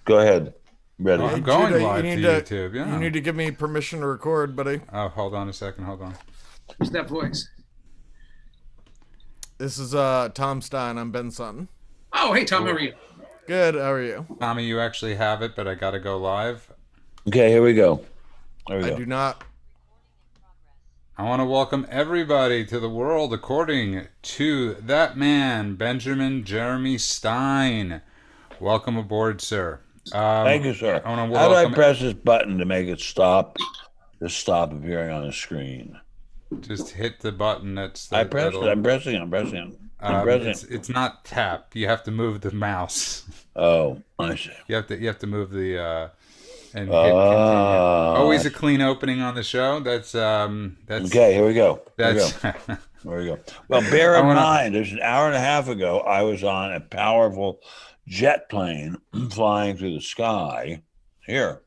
Go ahead. Oh, Ready. I'm Hey going Judah, live to YouTube. you Yeah. need to give me permission to record, buddy. Oh, hold on a second. Hold on. Who's that voice? This is Tom Stein. I'm Ben Sutton. Oh, hey Tom, how are you? Good. How are you? Tommy, you actually have it, but I got to go live. Okay, here we go. There we I go. do not. I want to welcome everybody to the world according to that man, Benjamin Jeremy Stein. Welcome aboard, sir. Thank you, sir. I want to How do I welcome. press this button to make it stop? Just stop appearing on the screen. Just hit the button. That's I pressed it. I'm pressing it. I'm pressing it. I'm pressing it. it's not tap. You have to move the mouse. Oh, I see. You have to move the and hit continue. Always a clean opening on the show. That's Okay, here we go. Here we that's go. There we go. Well, bear I in wanna- mind, there's an hour and a half ago, I was on a powerful jet plane flying through the sky. Here.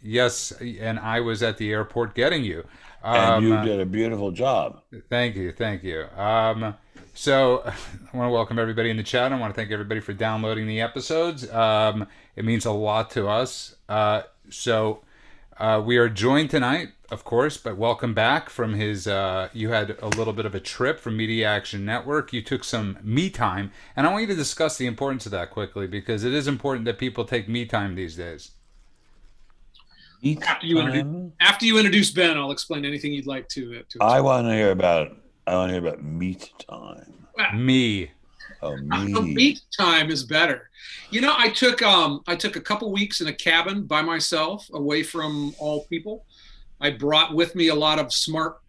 yes, and I was at the airport getting you. And you did a beautiful job. Thank you, thank you. So I want to welcome everybody in the chat. I want to thank everybody for downloading the episodes. It means a lot to us. So we are joined tonight, of course, but welcome back from his. You had a little bit of a trip from Media Action Network. You took some me time, and I want you to discuss the importance of that quickly because it is important that people take me time these days. Eat time? After you introduce Ben, I'll explain anything you'd like to I want to hear about. I want to hear about meat time. Me. Oh, meat time is better. You know, I took a couple weeks in a cabin by myself, away from all people. I brought with me a lot of smart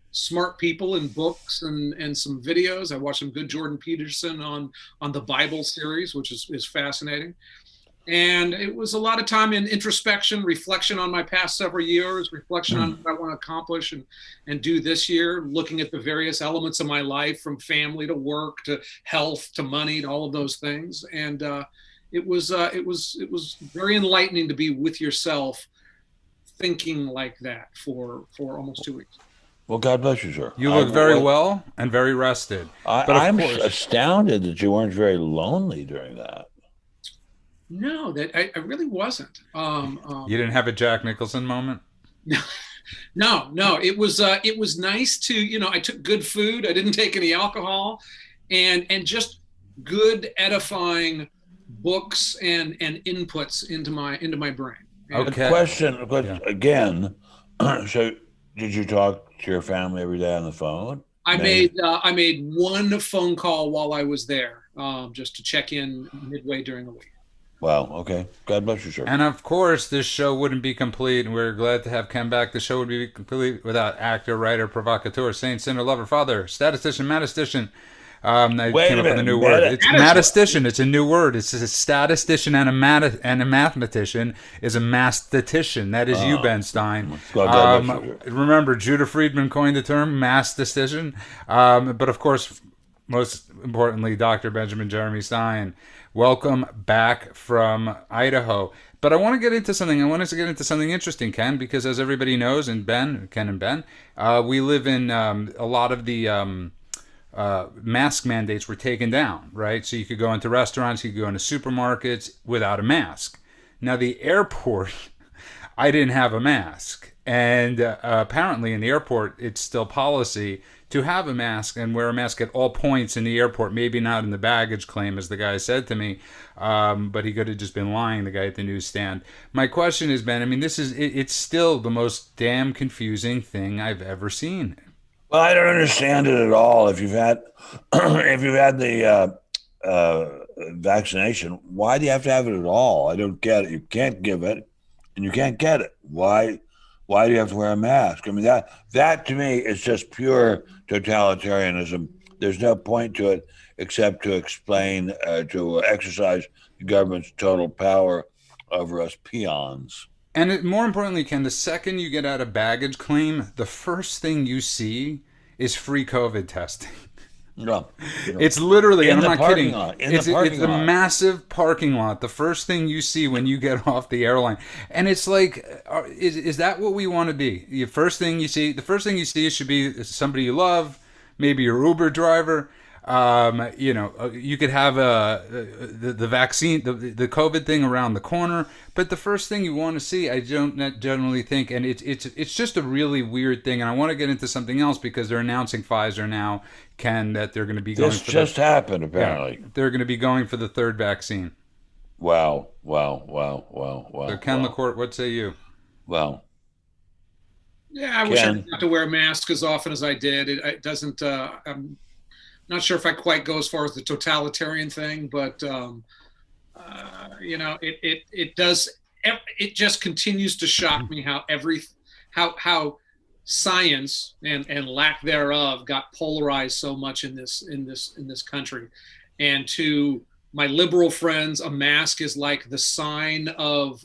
people and books and some videos. I watched some good Jordan Peterson on the Bible series, which is fascinating. And it was a lot of time in introspection, reflection on my past several years, reflection on what I want to accomplish and do this year, looking at the various elements of my life, from family to work to health to money to all of those things. And it was very enlightening to be with yourself, thinking like that for almost 2 weeks. Well, God bless you, sir. You look very well and very rested. But I'm of course, astounded that you weren't very lonely during that. No, that I really wasn't. you didn't have a Jack Nicholson moment? No. It was nice to, I took good food. I didn't take any alcohol, and just good edifying books and inputs into my brain. Okay. Question Yeah. again. So, did you talk to your family every day on the phone? I made one phone call while I was there, just to check in midway during the week. Wow. Okay. God bless you, sir. And of course, this show wouldn't be complete, and we're glad to have Ken back. The show would be complete without actor, writer, provocateur, saint, sinner, lover, father, statistician, matistician. I Wait came a up with a minute, new word. It's matistician. Matistician. It's a new word. It's a statistician and a mathematician is a masthetician. That is you, Ben Stein. Well, God bless you, sir. Remember, Judah Friedman coined the term masthetician. But of course, most importantly, Dr. Benjamin Jeremy Stein. Welcome back from Idaho. But I want to get into something. I want us to get into something interesting, Ken, because as everybody knows, and Ken and Ben, we live in a lot of the mask mandates were taken down, right? So you could go into restaurants, you could go into supermarkets without a mask. Now, the airport, I didn't have a mask. And apparently in the airport, it's still policy to have a mask and wear a mask at all points in the airport. Maybe not in the baggage claim, as the guy said to me, but he could have just been lying, the guy at the newsstand. My question is, Ben, I mean, it's still the most damn confusing thing I've ever seen. Well, I don't understand it at all. If you've had the vaccination, why do you have to have it at all? I don't get it. You can't give it, and you can't get it. Why? Why do you have to wear a mask? I mean, that to me is just pure totalitarianism. There's no point to it except to explain, to exercise the government's total power over us peons. And more importantly, Ken, the second you get out of baggage claim, the first thing you see is free COVID testing. No. It's literally, In and I'm the not kidding, parking lot. In it's the parking a lot. massive parking lot. The first thing you see when you get off the airline. And it's like, is that what we want to be? The first thing you see should be somebody you love, maybe your Uber driver. You could have the vaccine, the COVID thing around the corner, but the first thing you want to see, I don't generally think, and it's just a really weird thing. And I want to get into something else because they're announcing Pfizer now, Ken, that they're going to be going This for just happened, apparently. they're going to be going for the third vaccine. Wow, wow, wow, wow, So wow, Ken wow. LaCourte, what say you? Well, Yeah, I wish I Ken, didn't have to wear a mask as often as I did. It doesn't. I'm not sure if I quite go as far as the totalitarian thing, but it does. It just continues to shock me how science and lack thereof got polarized so much in this country. And to my liberal friends, a mask is like the sign of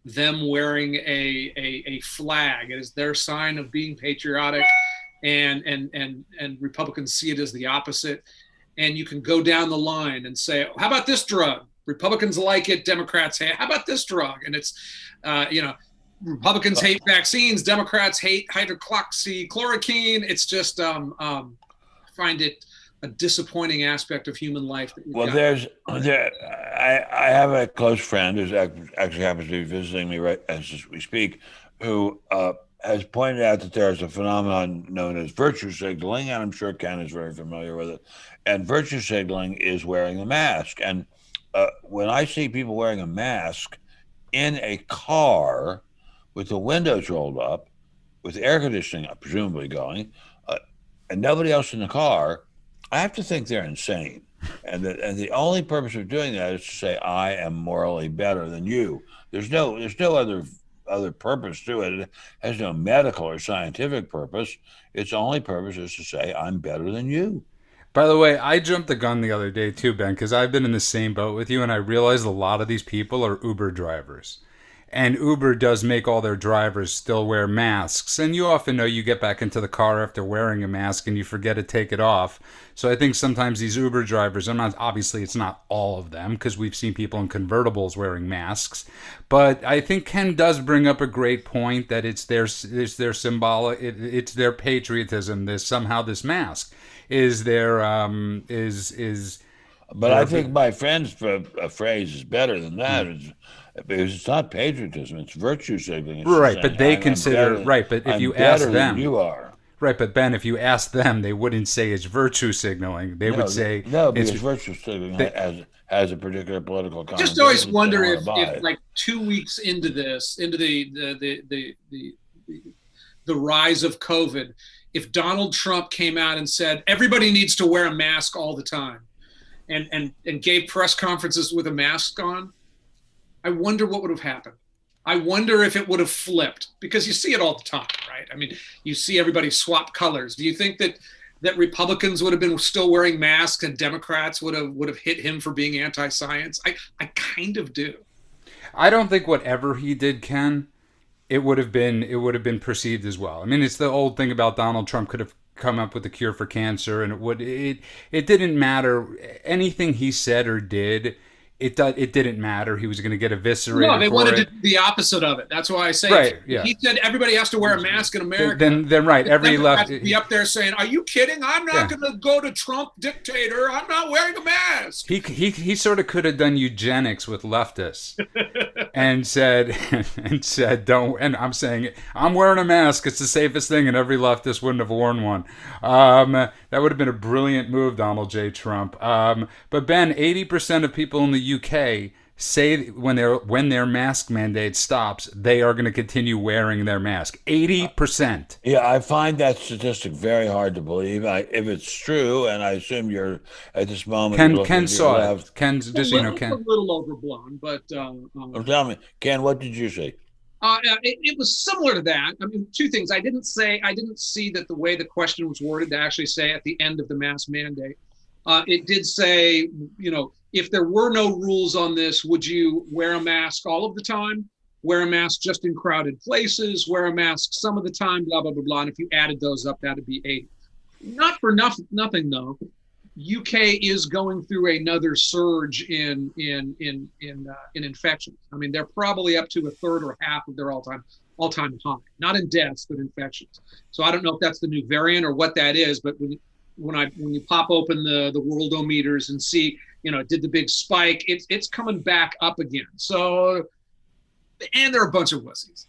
them wearing a flag. It is their sign of being patriotic, and Republicans see it as the opposite. And you can go down the line and say, how about this drug? Republicans like it, Democrats hate it. How about this drug? And it's Republicans hate vaccines, Democrats hate hydroxychloroquine. It's just I find it a disappointing aspect of human life. well, I have a close friend who actually happens to be visiting me right as we speak, who has pointed out that there is a phenomenon known as virtue signaling, and I'm sure Ken is very familiar with it. And virtue signaling is wearing a mask. And when I see people wearing a mask in a car with the windows rolled up, with air conditioning presumably going, and nobody else in the car, I have to think they're insane. And the only purpose of doing that is to say, I am morally better than you. There's no other purpose to it. It has no medical or scientific purpose. Its only purpose is to say, I'm better than you. By the way, I jumped the gun the other day too, Ben, because I've been in the same boat with you, and I realized a lot of these people are Uber drivers. And Uber does make all their drivers still wear masks. And you often know you get back into the car after wearing a mask and you forget to take it off. So I think sometimes these Uber drivers, obviously it's not all of them because we've seen people in convertibles wearing masks. But I think Ken does bring up a great point that it's their symbolic, it's their patriotism. There's somehow this mask is their is But I think my friend's phrase is better than that. Because it's not patriotism; it's virtue signaling. It's right. saying, But they I'm consider better, right. But if I'm you better ask than them, you are. right. But Ben, if you ask them, they wouldn't say it's virtue signaling. They would say no, because it's virtue signaling has a particular political I connotation. just always wonder they if wanna buy. like 2 weeks into this, into the rise of COVID, if Donald Trump came out and said everybody needs to wear a mask all the time, and gave press conferences with a mask on, I wonder what would have happened. I wonder if it would have flipped, because you see it all the time, right? I mean, you see everybody swap colors. Do you think that Republicans would have been still wearing masks and Democrats would have hit him for being anti-science? I kind of do. I don't think whatever he did, Ken, it would have been perceived as well. I mean, it's the old thing about Donald Trump could have come up with a cure for cancer, and it didn't matter anything he said or did. It didn't matter. He was going to get eviscerated. No, they wanted it. to do the opposite of it. That's why I say, right. Yeah. He said everybody has to wear a mask in America. Then right. Every left be up there saying, "Are you kidding? I'm not going to go to Trump dictator. I'm not wearing a mask." He sort of could have done eugenics with leftists and said don't. And I'm saying I'm wearing a mask. It's the safest thing, and every leftist wouldn't have worn one. That would have been a brilliant move, Donald J. Trump. But Ben, 80% of people in the UK say when their mask mandate stops, they are going to continue wearing their mask. 80%. Yeah, I find that statistic very hard to believe. If it's true, and I assume you're at this moment. Ken saw it. Ken, just Ken. A little overblown, but tell me, Ken, what did you say? It was similar to that. I mean, two things. I didn't see that the way the question was worded to actually say at the end of the mask mandate. It did say, if there were no rules on this, would you wear a mask all of the time? Wear a mask just in crowded places? Wear a mask some of the time? Blah blah blah blah. And if you added those up, that'd be 80. Not for nothing though. UK is going through another surge in infections. I mean, they're probably up to a third or half of their all-time high. Not in deaths, but infections. So I don't know if that's the new variant or what that is, but when you pop open the worldometers and see, did the big spike, it's coming back up again. So, and they're a bunch of wussies.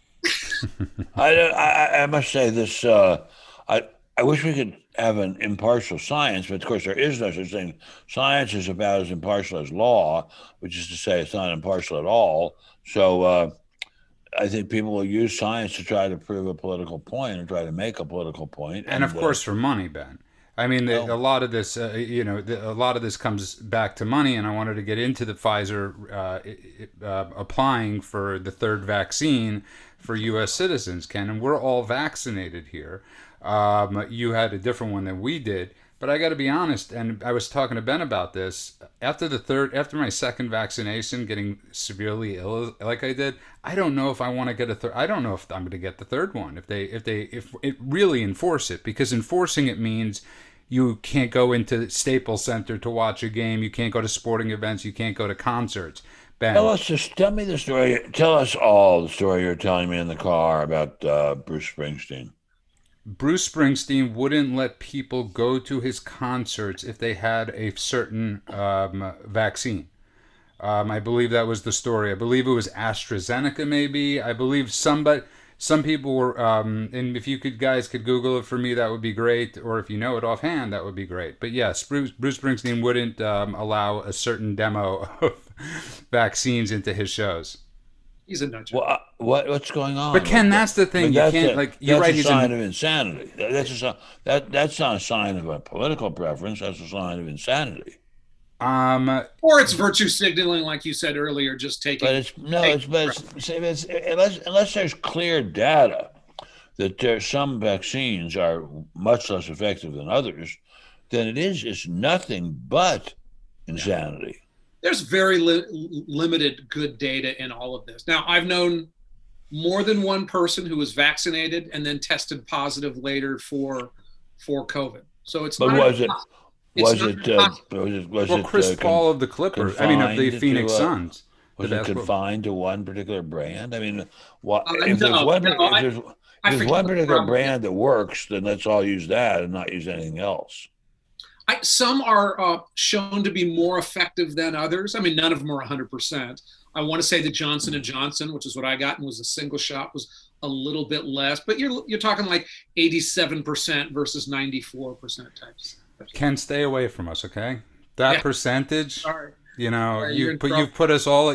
I must say this. I wish we could have an impartial science, but of course there is no such thing. Science is about as impartial as law, which is to say it's not impartial at all. So I think people will use science to try to prove a political point and try to make a political point. And of course, for money, Ben. I mean, a No. lot of this, a lot of this comes back to money. And I wanted to get into the Pfizer applying for the third vaccine for U.S. citizens, Ken, and we're all vaccinated here. You had a different one than we did, but I got to be honest. And I was talking to Ben about this after my second vaccination, getting severely ill like I did. I don't know if I want to get a third. I don't know if I'm going to get the third one if it really enforce it, because enforcing it means you can't go into Staples Center to watch a game. You can't go to sporting events. You can't go to concerts. Ben, Tell me the story. Tell us all the story you're telling me in the car about Bruce Springsteen. Bruce Springsteen wouldn't let people go to his concerts if they had a certain vaccine. I believe that was the story. I believe it was AstraZeneca, maybe. I believe some people were, and if you guys could Google it for me, that would be great. Or if you know it offhand, that would be great. But yes, Bruce Springsteen wouldn't allow a certain demo of vaccines into his shows. He's a nut. What's going on? But Ken, that's the thing. You can't you're right. That's a sign of insanity. That's not a sign of a political preference. That's a sign of insanity. Or it's virtue signaling, like you said earlier, just taking. Unless there's clear data that some vaccines are much less effective than others, then it's nothing but insanity. Yeah. There's very limited good data in all of this. Now, I've known more than one person who was vaccinated and then tested positive later for COVID. So it's but not. Was it Chris Paul of the Clippers? I mean, of the Phoenix Suns. Was it confined to one particular brand? I mean, if there's one particular brand that works, then let's all use that and not use anything else. Some are shown to be more effective than others. I mean, none of them are 100%. I want to say the Johnson & Johnson, which is what I got and was a single shot, was a little bit less. But you're talking like 87% versus 94% types. Ken, stay away from us, okay? That percentage, sorry. You put us all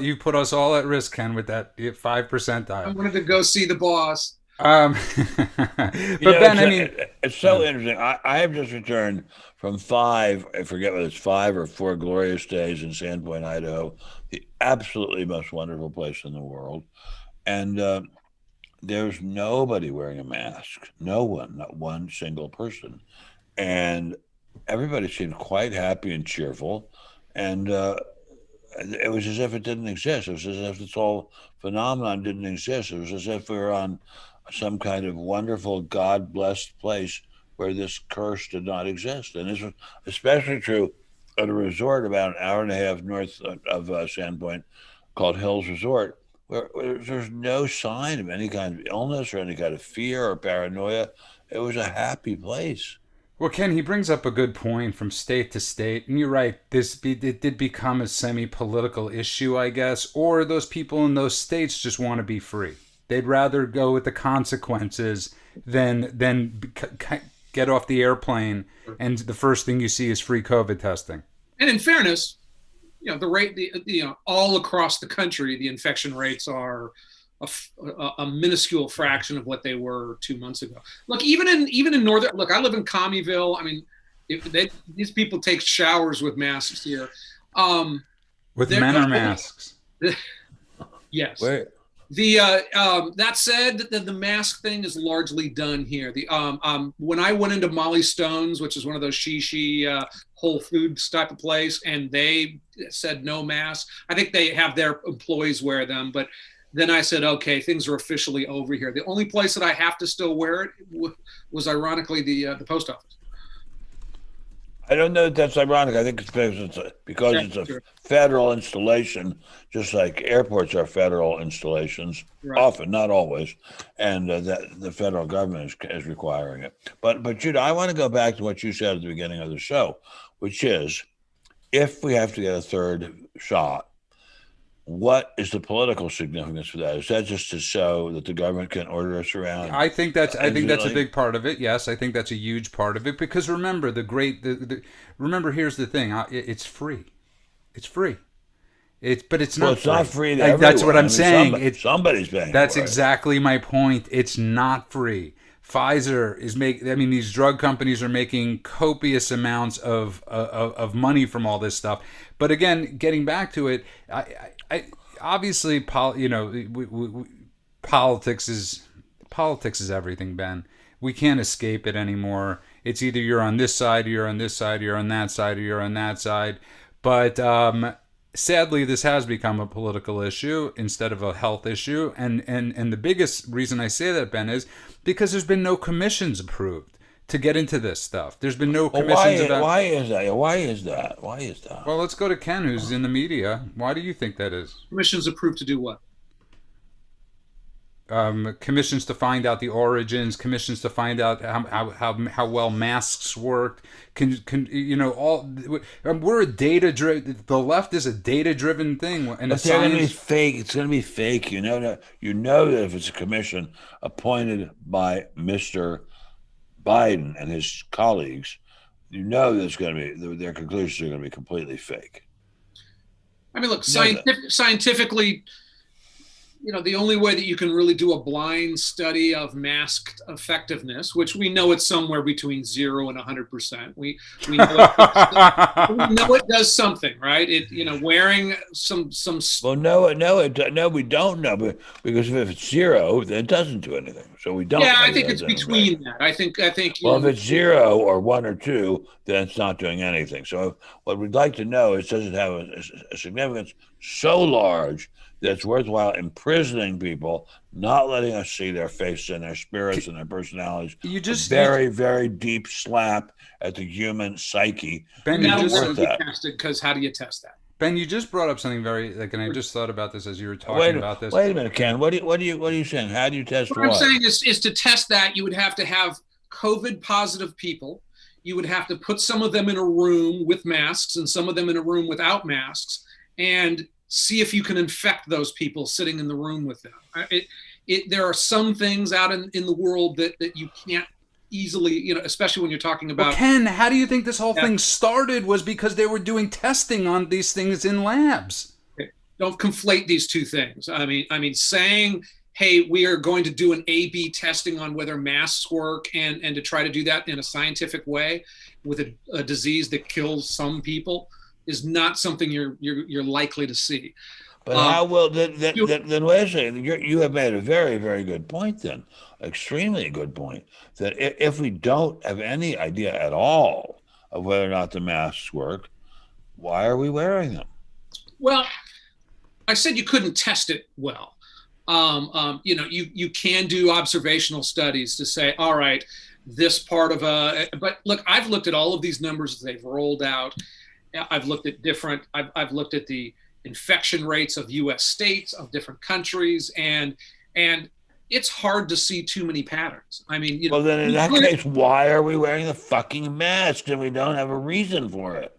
at risk, Ken, with that 5%. I wanted to go see the boss. But Ben, it's so interesting. I have just returned from I forget whether it's 5 or 4 glorious days in Sandpoint, Idaho, the absolutely most wonderful place in the world. And there's nobody wearing a mask. No one, not one single person. And everybody seemed quite happy and cheerful. And it was as if it didn't exist. It was as if this whole phenomenon didn't exist. It was as if we were on some kind of wonderful, God-blessed place where this curse did not exist. And this was especially true at a resort about an hour and a half north of Sandpoint called Hills Resort, where there's no sign of any kind of illness or any kind of fear or paranoia. It was a happy place. Well, Ken, he brings up a good point from state to state. And you're right, it did become a semi-political issue, I guess. Or those people in those states just want to be free. They'd rather go with the consequences than get off the airplane and the first thing you see is free COVID testing. And in fairness, the rate, all across the country, the infection rates are a minuscule fraction of what they were 2 months ago. Look, even in northern. Look, I live in Commeyville. I mean, these people take showers with masks here. With men or masks? Yes. Where? That said, the mask thing is largely done here. When I went into Molly Stone's, which is one of those she Whole Foods type of place, and they said no mask. I think they have their employees wear them, but then I said, okay, things are officially over here. The only place that I have to still wear it was ironically the post office. I don't know if that's ironic. I think it's because That's it's a true. federal installation, just like airports are federal installations, Right. often, not always, and that the federal government is requiring it. But Judah, I want to go back to what you said at the beginning of the show, which is if we have to get a third shot, what is the political significance for that? Is that just to show that the government can order us around? I think that's a big part of it. Yes, I think that's a huge part of it because remember remember here's the thing. It's free. It's free. But it's Well, not it's free. not free to Like, everyone. that's what I'm saying. Somebody's paying That's for it. exactly my point. It's not free. Pfizer is these drug companies are making copious amounts of money from all this stuff. But again, getting back to it, I obviously, politics is everything, Ben. We can't escape it anymore. It's either you're on this side, or you're on this side, or you're on that side, or you're on that side. But sadly, this has become a political issue instead of a health issue. And the biggest reason I say that, Ben, is because there's been no commissions approved to get into this stuff. There's been no Well, commissions why is that? Why is that? Why is that? Well, let's go to Ken, who's in the media. Why do you think that is? Commissions approved to do what? Commissions to find out the origins, commissions to find out how well masks work. We're a data driven. The left is a data driven thing, and But they're going to be fake. It's going to be fake. You know that. You know that if it's a commission appointed by Mr. Biden and his colleagues, you know there's going to be their conclusions are going to be completely fake. I mean, look, scientifically, the only way that you can really do a blind study of masked effectiveness, which we know it's somewhere between 0 and 100%. We know it does something, right? Wearing some. Well, no, we don't know, because if it's 0, then it doesn't do anything. So we don't. Yeah, I think it's between that. I think. Well, if it's 0 or 1 or 2, then it's not doing anything. So what we'd like to know is, does it have a significance so large that it's worthwhile imprisoning people, not letting us see their faces and their spirits and their personalities? Very, very deep slap at the human psyche. Ben, that'll be tested, because how do you test that? Ben, you just brought up something and I just thought about this as you were talking about this. Wait a minute, Ken. What are you saying? How do you test what? What I'm saying is to test that, you would have to have COVID positive people. You would have to put some of them in a room with masks and some of them in a room without masks, and see if you can infect those people sitting in the room with them. There are some things out in the world that you can't easily, especially when you're talking about. Well, Ken, how do you think this whole thing started? Was because they were doing testing on these things in labs. Don't conflate these two things. I mean, saying, hey, we are going to do an A/B testing on whether masks work, and to try to do that in a scientific way with a disease that kills some people is not something you're likely to see. But how will then wait a second? You have made a very, very good point. Then, extremely good point. That if we don't have any idea at all of whether or not the masks work, why are we wearing them? Well, I said you couldn't test it well. You can do observational studies to say, all right, this part of but look, I've looked at all of these numbers that they've rolled out. I've looked at I've looked at the infection rates of U.S. states, of different countries, and it's hard to see too many patterns. I mean, well, then in that case, why are we wearing the fucking masks and we don't have a reason for it?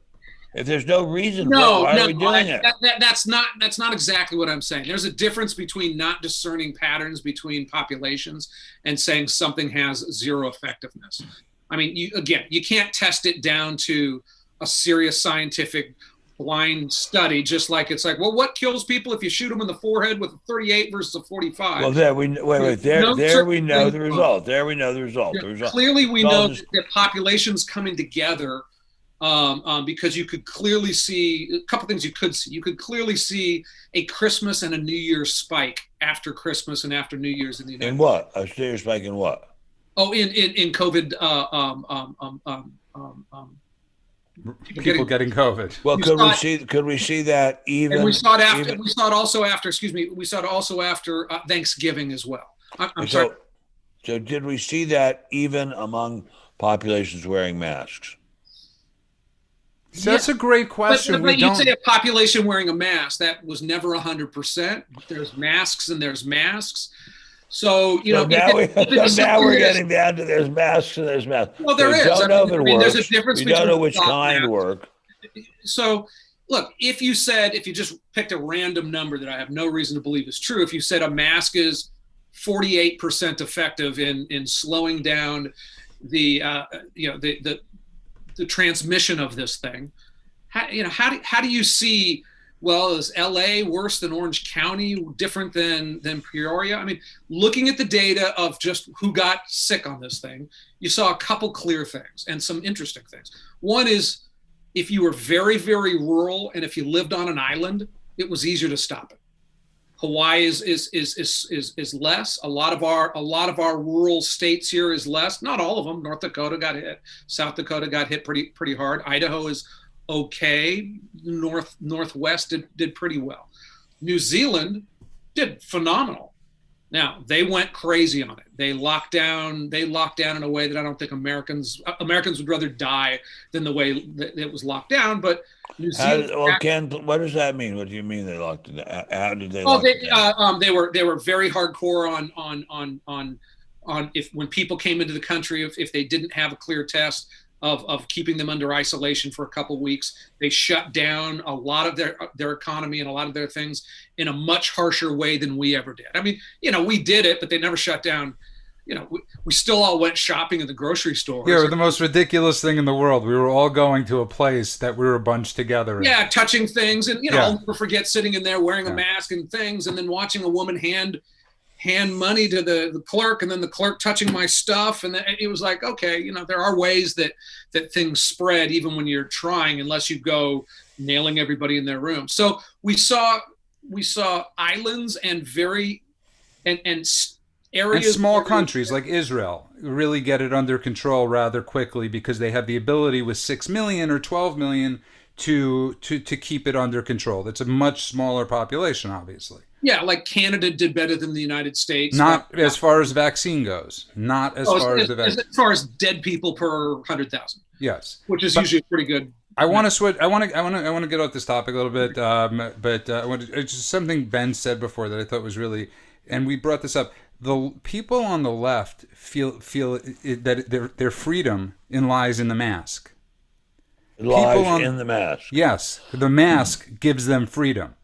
If there's no reason for it, why are we doing it? That's not exactly what I'm saying. There's a difference between not discerning patterns between populations and saying something has 0 effectiveness. I mean, you can't test it down to a serious scientific blind study, just like it's like, well, what kills people if you shoot them in the forehead with a 38 versus a 45? Well, there we know the result. There we know the result. Clearly, we know that populations coming together, because you could clearly see a couple things. You could clearly see a Christmas and a New Year's spike after Christmas and after New Year's in the United States. In what? A New Year's spike in what? Oh, in COVID. People getting COVID. Well, could we see that even? And we saw it after. We saw it also after. Excuse me. We saw it also after Thanksgiving as well. I'm sorry. So did we see that even among populations wearing masks? So that's a great question. But you say a population wearing a mask, that was never 100%. There's masks and there's masks. So, now we're getting down to there's masks and there's masks. Well, there is. Don't know if it works. There's a difference we between don't know which kind work. So, look, if you just picked a random number that I have no reason to believe is true, if you said a mask is 48% effective in slowing down the transmission of this thing, how do you see? Well, is LA worse than Orange County? Different than Peoria? I mean, looking at the data of just who got sick on this thing, you saw a couple clear things and some interesting things. One is if you were very, very rural and if you lived on an island, it was easier to stop it. Hawaii is less. A lot of our rural states here is less. Not all of them. North Dakota got hit. South Dakota got hit pretty hard. Idaho is okay. Northwest did pretty well. New Zealand did phenomenal. Now they went crazy on it. They locked down in a way that I don't think Americans would rather die than the way that it was locked down. But New Zealand. Ken, what does that mean? What do you mean they locked it down? How did they? They were very hardcore on if when people came into the country, if they didn't have a clear test, of keeping them under isolation for a couple of weeks. They shut down a lot of their economy and a lot of their things in a much harsher way than we ever did. I mean, we did it, but they never shut down. We still all went shopping in the grocery stores. Yeah, the most ridiculous thing in the world. We were all going to a place that we were bunched together in. Yeah, touching things. And, I'll never forget sitting in there wearing a mask and things and then watching a woman hand money to the clerk and then the clerk touching my stuff. And then it was like, okay, there are ways that things spread even when you're trying, unless you go nailing everybody in their room. So we saw islands and areas and small countries like Israel really get it under control rather quickly because they have the ability with 6 million or 12 million to keep it under control. That's a much smaller population, obviously. Yeah, like Canada did better than the United States. Not as far as vaccine goes. Not as far as the vaccine. As far as dead people per 100,000. Yes, which is usually pretty good. I want to switch. I want to get off this topic a little bit, but it's just something Ben said before that I thought was really, and we brought this up. The people on the left feel that their freedom lies in the mask. It lies in the mask. Yes, the mask gives them freedom.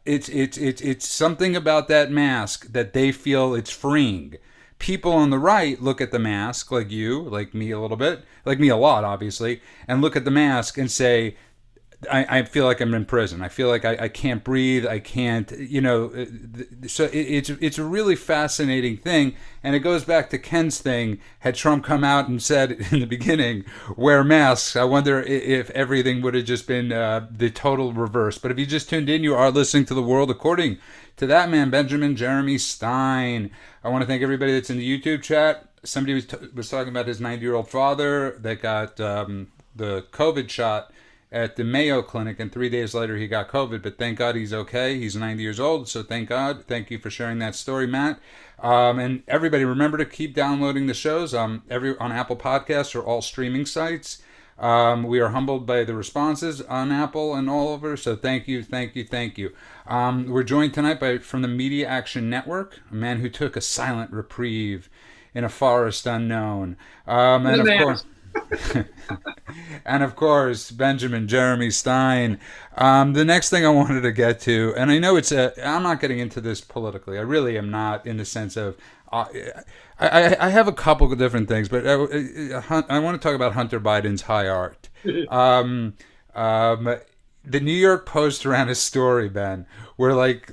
It's something about that mask that they feel it's freeing. People on the right look at the mask, like you, like me a little bit, like me a lot, obviously, and look at the mask and say, I feel like I'm in prison. I feel like I can't breathe. I can't, so it's a really fascinating thing. And it goes back to Ken's thing. Had Trump come out and said in the beginning, wear masks, I wonder if everything would have just been the total reverse. But if you just tuned in, you are listening to The World According to that man, Benjamin Jeremy Stein. I want to thank everybody that's in the YouTube chat. Somebody was talking about his 90-year-old father that got the COVID shot at the Mayo Clinic, and 3 days later he got COVID, but thank God he's okay. He's 90 years old, so thank God. Thank you for sharing that story, Matt. And everybody, remember to keep downloading the shows on Apple Podcasts or all streaming sites. We are humbled by the responses on Apple and all over, so thank you. We're joined tonight from the Media Action Network, a man who took a silent reprieve in a forest unknown. And of course, Benjamin Jeremy Stein. The next thing I wanted to get to, and I know I'm not getting into this politically. I really am not, in the sense of, I have a couple of different things, but I want to talk about Hunter Biden's high art. The New York Post ran a story, Ben, where like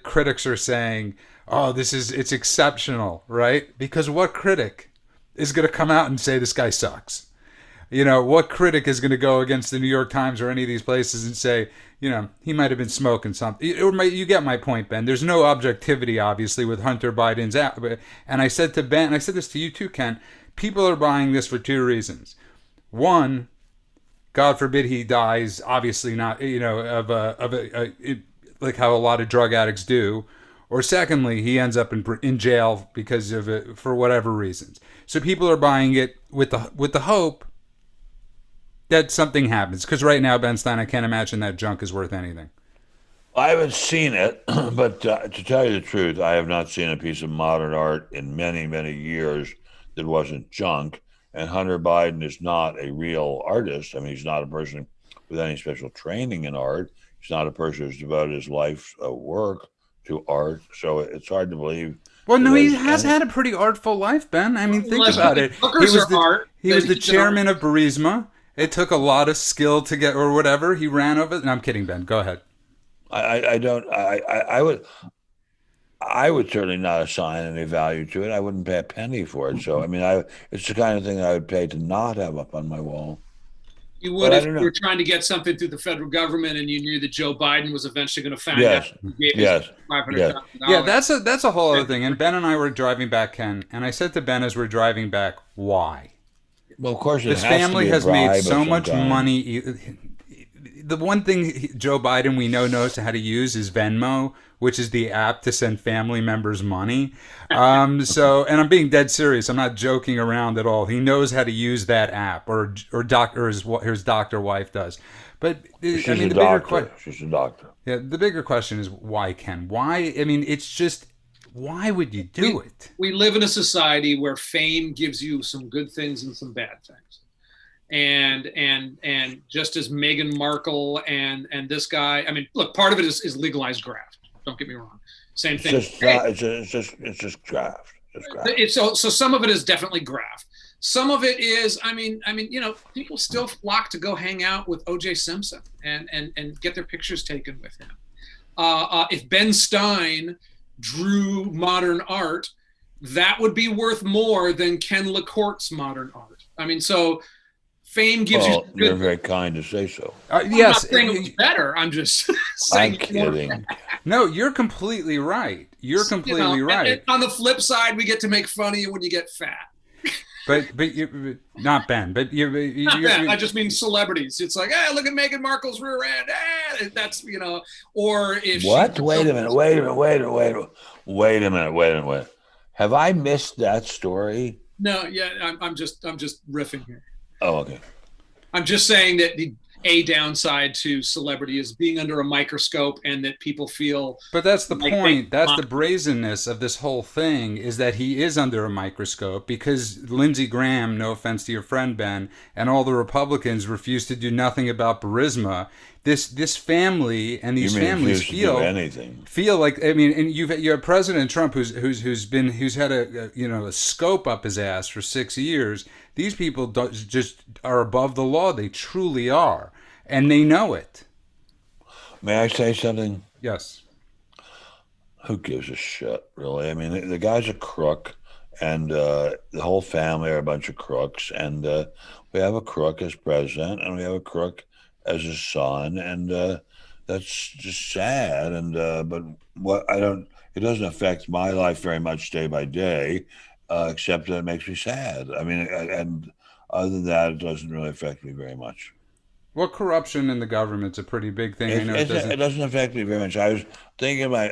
critics are saying, "Oh, it's exceptional," right? Because what critic is going to come out and say this guy sucks? What critic is going to go against the New York Times or any of these places and say, he might have been smoking something? You get my point, Ben. There's no objectivity, obviously, with Hunter Biden's app. And I said to Ben, and I said this to you too, Ken, people are buying this for two reasons. One, God forbid he dies, obviously not, like how a lot of drug addicts do. Or secondly, he ends up in jail because of it, for whatever reasons. So people are buying it with the hope that something happens? Because right now, Ben Stein, I can't imagine that junk is worth anything. I haven't seen it, but to tell you the truth, I have not seen a piece of modern art in many, many years that wasn't junk. And Hunter Biden is not a real artist. I mean, he's not a person with any special training in art. He's not a person who's devoted his life's work to art. So it's hard to believe Well, that no, he there's has any. had a pretty artful life, Ben. I mean, think Unless about it. hookers are art, He then was the he's an chairman artist. of Burisma. It took a lot of skill to get, or whatever. He ran over. No, I'm kidding, Ben. Go ahead. I don't. I would certainly not assign any value to it. I wouldn't pay a penny for it. So I mean, it's the kind of thing that I would pay to not have up on my wall. You But would I if don't you know. were trying to get something through the federal government and you knew that Joe Biden was eventually going to find out Yes, he gave his yes, five hundred yes. thousand Yeah, dollars. that's a whole other thing. And Ben and I were driving back, Ken, and I said to Ben as we're driving back, why? Well, of course, it This has to family be a has made bribe of so some much kind. money. The one thing Joe Biden we know knows how to use is Venmo, which is the app to send family members money. And I'm being dead serious. I'm not joking around at all. He knows how to use that app, or his doctor wife does. But I She's mean, a the bigger doctor. question, She's a doctor. yeah, the bigger question is why, Ken? Why? I mean, it's just why would you do it? We live in a society where fame gives you some good things and some bad things. And just as Meghan Markle and this guy, I mean, look, part of it is legalized graft. Don't get me wrong. Same It's thing. just Hey, it's just graft. Just graft. it's so some of it is definitely graft. Some of it is, people still flock to go hang out with O.J. Simpson and get their pictures taken with him. If Ben Stein drew modern art, that would be worth more than Ken LaCourte's modern art. I mean, so fame gives you Well, some you're good. very kind to say so. I'm not Yes, saying it was better. I'm just I'm saying it's more. kidding. no, you're completely right. You're completely right. And on the flip side, we get to make fun of you when you get fat. But you not Ben, but Not that. I just mean celebrities. It's like, hey, look at Meghan Markle's rear end. That's or if What? she, Wait a minute. Wait a minute. Wait a minute. Wait a minute. Wait a minute. Wait a minute. Have I missed that story? No, yeah, I'm just riffing here. Oh, okay. I'm just saying that a downside to celebrity is being under a microscope and that people feel But that's the like point. That's the brazenness of this whole thing is that he is under a microscope because Lindsey Graham, no offense to your friend Ben, and all the Republicans refuse to do nothing about Burisma. This family and these You mean families refuse to do feel anything? like I mean, and you have President Trump who's had a scope up his ass for 6 years. These people just are above the law. They truly are, and they know it. May I say something? Yes. Who gives a shit, really? I mean, the guy's a crook, and the whole family are a bunch of crooks. And we have a crook as president, and we have a crook as his son, and that's just sad. And but what I don't, it doesn't affect my life very much day by day, except that it makes me sad. I mean, and other than that, it doesn't really affect me very much. Well, corruption in the government's a pretty big thing. I know it It doesn't. doesn't affect me very much. I was thinking about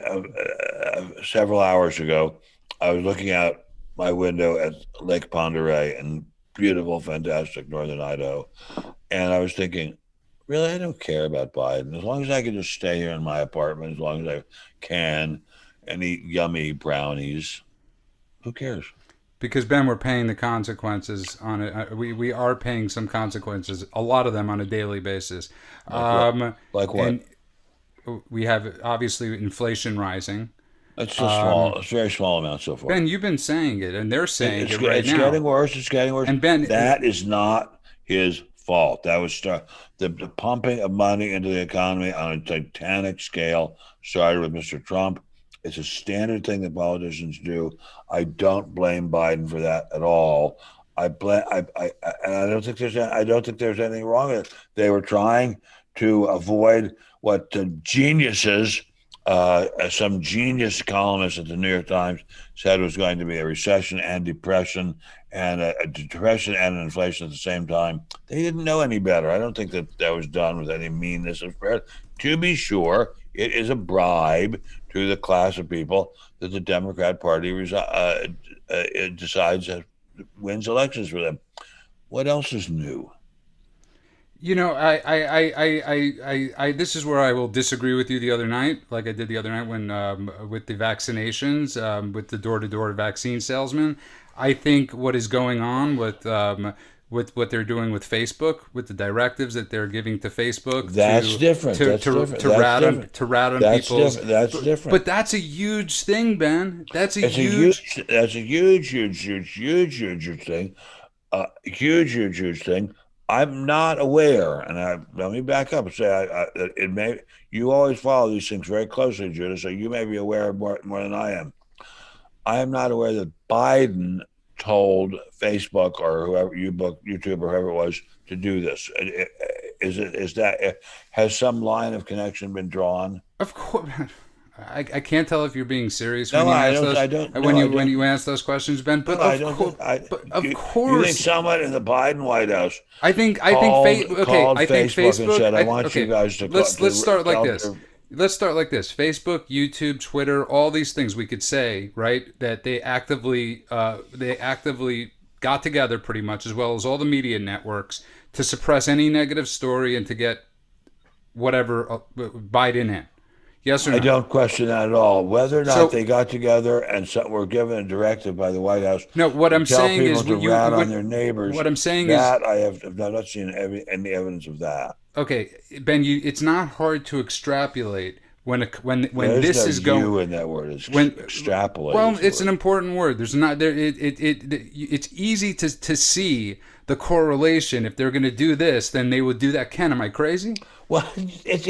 several hours ago. I was looking out my window at Lake Ponderay in beautiful, fantastic northern Idaho, and I was thinking, really, I don't care about Biden as long as I can just stay here in my apartment, as long as I can, and eat yummy brownies. Who cares? Because Ben, we're paying the consequences on it. We are paying some consequences, a lot of them on a daily basis. Like what? Like what? And we have obviously inflation rising. It's a small, it's a very small amount so far. Ben, you've been saying it, and they're saying it right It's now. getting worse. It's getting worse. And Ben, that is not his fault. That was the pumping of money into the economy on a titanic scale started with Mr. Trump. It's a standard thing that politicians do. I don't blame Biden for that at all. And I don't think there's anything wrong with it. They were trying to avoid what the geniuses, some genius columnist at the New York Times said was going to be a recession and depression, and a depression and an inflation at the same time. They didn't know any better. I don't think that was done with any meanness of spirit. To be sure, it is a bribe to the class of people that the Democrat Party decides wins elections for them. What else is new? This is where I will disagree with you the other night, like I did the other night when with the vaccinations, with the door-to-door vaccine salesman. I think what is going on with what they're doing with Facebook, with the directives that they're giving to Facebook, That's different. That's different. to That's rat on different. to rat on That's people's. different. That's different. But that's a huge thing, Ben. That's a It's huge. that's a huge thing. Huge thing. I'm not aware, and let me back up and say, it may. You always follow these things very closely, Judah, so you may be aware more than I am. I am not aware that Biden told Facebook or whoever, YouTube or whoever it was, to do this. Has some line of connection been drawn? Of course. I can't tell if you're being serious No, when you I ask don't. those I don't. No, when I you don't. when you ask those questions, Ben. But No, I of don't. course, But of you course, think someone in the Biden White House I think called Facebook and Facebook. said, "I want you guys to Let's start like tell this. Let's start like this. Facebook, YouTube, Twitter, all these things we could say, right? That they actively got together pretty much, as well as all the media networks, to suppress any negative story and to get whatever Biden in. Yes or no? I don't question that at all. Whether or not So- they got together and were given a directive by the White House No, what to I'm tell saying people is to rat on their neighbors, what I'm saying that I've not seen any evidence of that. okay, Ben. It's not hard to extrapolate when There's this no is going. you in that word. It's When extrapolate. well, is the it's an word. important word. There's not there. It's easy to see the correlation. If they're going to do this, then they would do that. Ken, am I crazy? Well, it's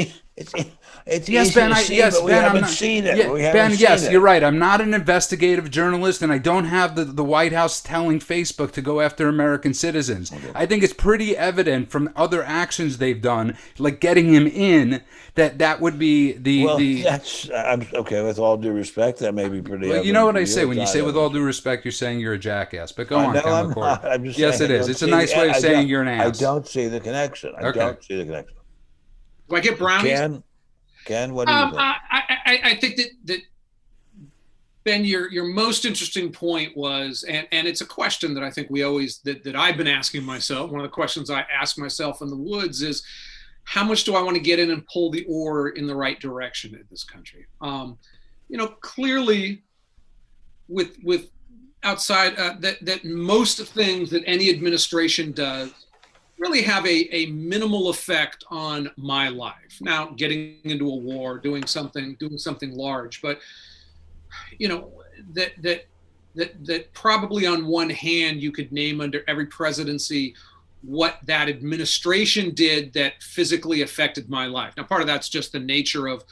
Yes, easy Ben. to see, but we Ben, haven't seen it. Yeah, We haven't Ben, seen yes, it. you're right. I'm not an investigative journalist, and I don't have the White House telling Facebook to go after American citizens. Okay. I think it's pretty evident from other actions they've done, like getting him in, that would be that's I'm okay. With all due respect, that may be pretty. Well, you know what I evident say to when you say with all due respect, you're saying you're a jackass. But go on, No, Ken I'm McCord. not. I'm just yes, saying, it I is. don't It's a see nice way of I saying don't- you're an ass. I don't see the connection. I Okay. don't see the connection. Do I get brownies? Ken, what do you think? I think that Ben, your most interesting point was, and it's a question that I think we always that I've been asking myself. One of the questions I ask myself in the woods is, how much do I want to get in and pull the oar in the right direction in this country? Clearly, with outside that most things that any administration does really have a minimal effect on my life. Now, getting into a war, doing something large, but that probably on one hand you could name under every presidency what that administration did that physically affected my life. Now, part of that's just the nature of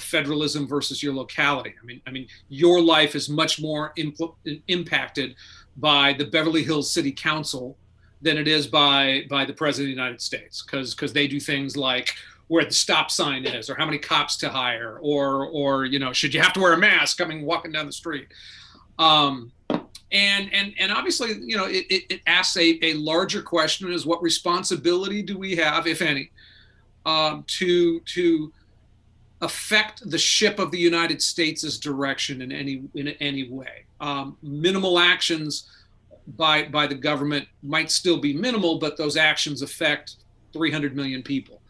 federalism versus your locality. I mean, your life is much more impacted by the Beverly Hills City Council than it is by the President of the United States, because they do things like where the stop sign is, or how many cops to hire, or should you have to wear a mask walking down the street. And obviously, it asks a larger question: is what responsibility do we have, if any, to affect the ship of the United States' direction in any way? Minimal actions by the government might still be minimal, but those actions affect 300 million people.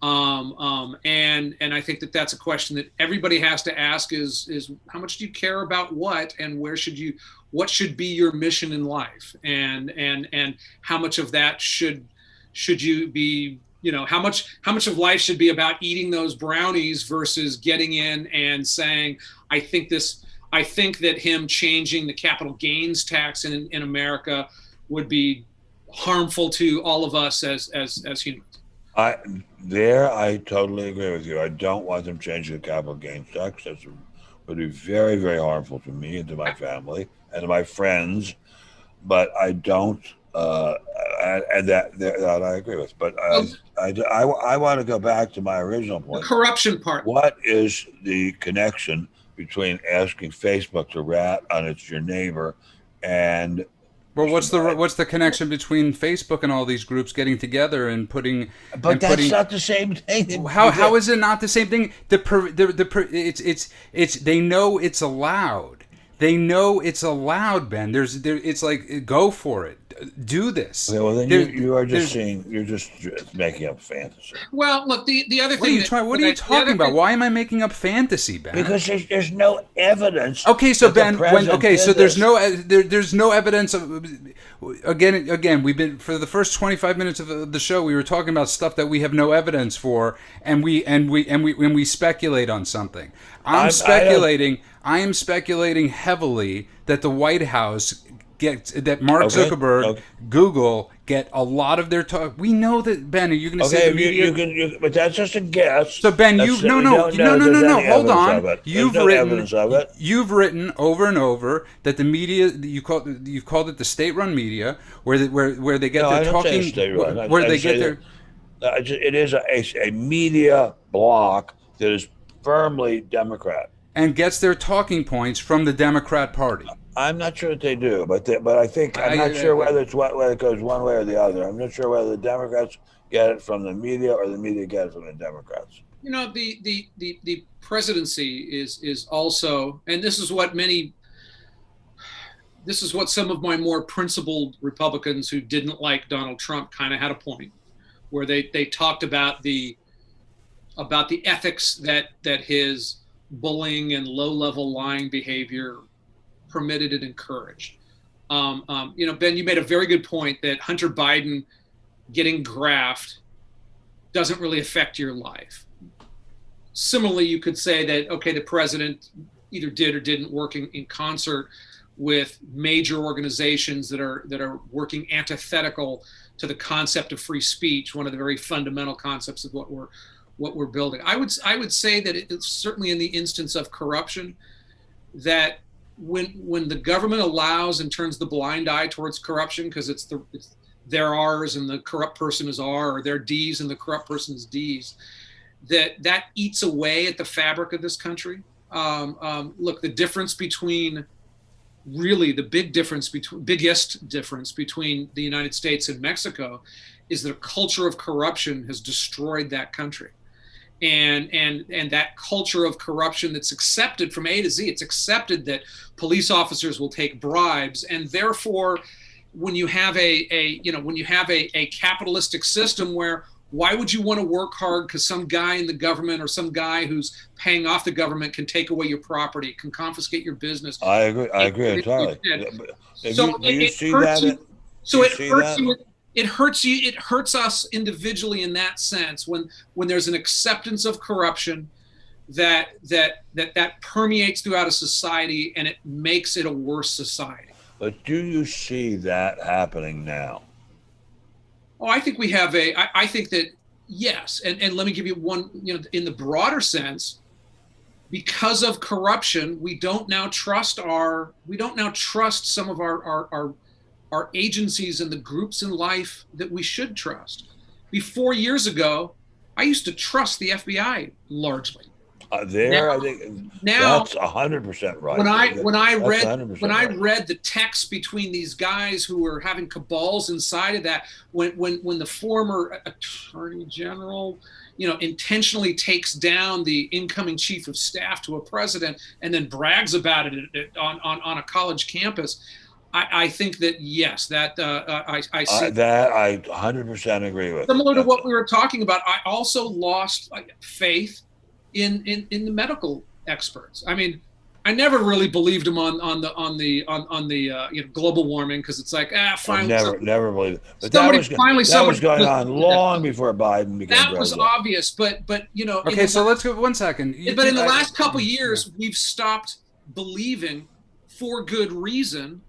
And I think that's a question that everybody has to ask is how much do you care about what, and what should be your mission in life, and how much of that should you be, how much of life should be about eating those brownies versus getting in and saying, I think that him changing the capital gains tax in America would be harmful to all of us as humans. I totally agree with you. I don't want them changing the capital gains tax. That would be very, very harmful to me and to my family and to my friends. But I don't, and that I agree with. But I want to go back to my original point. The corruption part. What is the connection between asking Facebook to rat on your neighbor and? Well, what's the connection between Facebook and all these groups getting together and putting? But that's not the same thing. How is it not the same thing? It's they know it's allowed. They know it's allowed, Ben. It's like, go for it. do this. Okay, well, then There- you are just there's- you're just making up fantasy. Well, look, the other What are thing. you trying? What are you talking about? Why am I making up fantasy, Ben? Because there's no evidence. Okay, so that the Ben, president did so there's this. there's no evidence of. Again, we've been for the first 25 minutes of the show. We were talking about stuff that we have no evidence for, and we speculate on something. I am speculating heavily that the White House that Mark Zuckerberg, Google get a lot of their talk. We know that, Ben. Are you going to say the media? You can, but that's just a guess. So Ben, no. Hold on. You've written over and over that the media you've called it the state-run media, where they get their talking, where they get their. It is a media block that is firmly Democrat and gets their talking points from the Democrat Party. I'm not sure that they do, but I think I'm not sure whether it goes one way or the other. I'm not sure whether the Democrats get it from the media or the media get it from the Democrats. You know, the presidency is also, and this is what some of my more principled Republicans who didn't like Donald Trump kind of had a point, where they talked about the ethics that his bullying and low-level lying behavior permitted and encouraged. You know, Ben, you made a very good point that Hunter Biden getting graphed doesn't really affect your life. Similarly, you could say that, okay, the president either did or didn't work in concert with major organizations that are working antithetical to the concept of free speech, one of the very fundamental concepts of what we're building. I would say that it's certainly in the instance of corruption that when the government allows and turns the blind eye towards corruption, because it's their R's and the corrupt person is R, or their D's and the corrupt person is D's, that eats away at the fabric of this country. Look, the difference between really the biggest difference between the United States and Mexico is that a culture of corruption has destroyed that country. And that culture of corruption that's accepted from A to Z, it's accepted that police officers will take bribes, and therefore when you have a capitalistic system where why would you want to work hard because some guy in the government or some guy who's paying off the government can take away your property, can confiscate your business? I agree entirely. So it hurts you. It hurts us individually in that sense when there's an acceptance of corruption that permeates throughout a society and it makes it a worse society. But do you see that happening now? Oh, I think we have I think that yes, and let me give you one. You know, in the broader sense, because of corruption, we don't now trust some of our agencies and the groups in life that we should trust. Before years ago, I used to trust the FBI largely. I think now that's 100% right. When I read the text between these guys who were having cabals inside of that, when the former attorney general, you know, intentionally takes down the incoming chief of staff to a president and then brags about it on a college campus. I think that yes, that I see that I 100% agree with. Similar to what we were talking about, I also lost faith in the medical experts. I mean, I never really believed them on the global warming, because it's like finally never believed it. But somebody that was going on long before Biden became president. That was obvious, but you know. Okay, so let's go 1 second. But in the last couple of years, we've stopped believing, for good reason,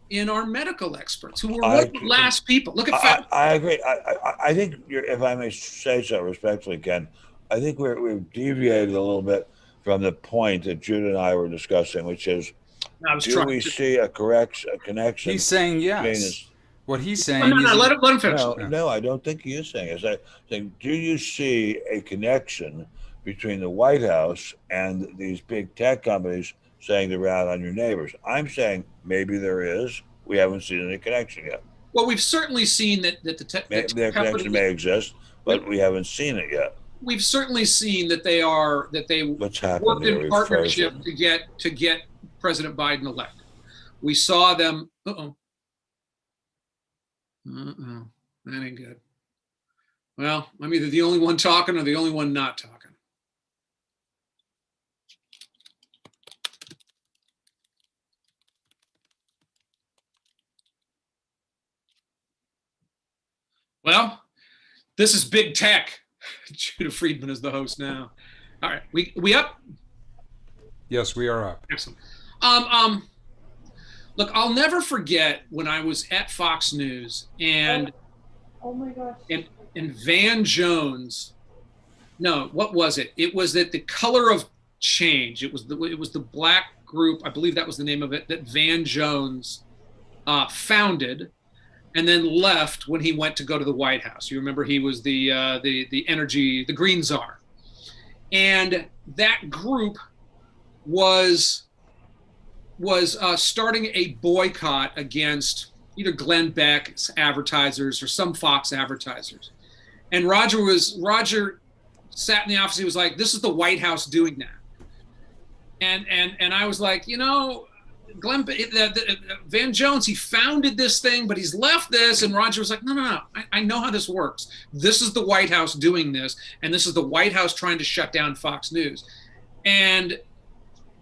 in our medical experts who were one of the last people. Look at I agree. I think if I may say so respectfully, Ken, I think we've deviated a little bit from the point that Judah and I were discussing, which is, do we see a connection? He's saying yes. What he's saying. No, let him finish. No, I don't think he is saying it. I'm saying, do you see a connection between the White House and these big tech companies saying they're out on your neighbors? I'm saying maybe there is. We haven't seen any connection yet. Well, we've certainly seen that the connection may exist, but we haven't seen it yet. We've certainly seen that they work in partnership to get President Biden elected. We saw them. Uh-oh. That ain't good. Well, I'm either the only one talking or the only one not talking. Well, this is big tech. Judah Friedman is the host now. All right, we up? Yes, we are up. Excellent. Look, I'll never forget when I was at Fox News and Oh my gosh. and Van Jones. No, what was it? It was that the Color of Change. It was the black group. I believe that was the name of it. That Van Jones founded, and then left when he went to go to the White House. You remember he was the energy, the green czar, and that group was starting a boycott against either Glenn Beck's advertisers or some Fox advertisers. And Roger sat in the office. He was like, "This is the White House doing that." And I was like, Van Jones, he founded this thing, but he's left this. And Roger was like, no. I know how this works. This is the White House doing this. And this is the White House trying to shut down Fox News. And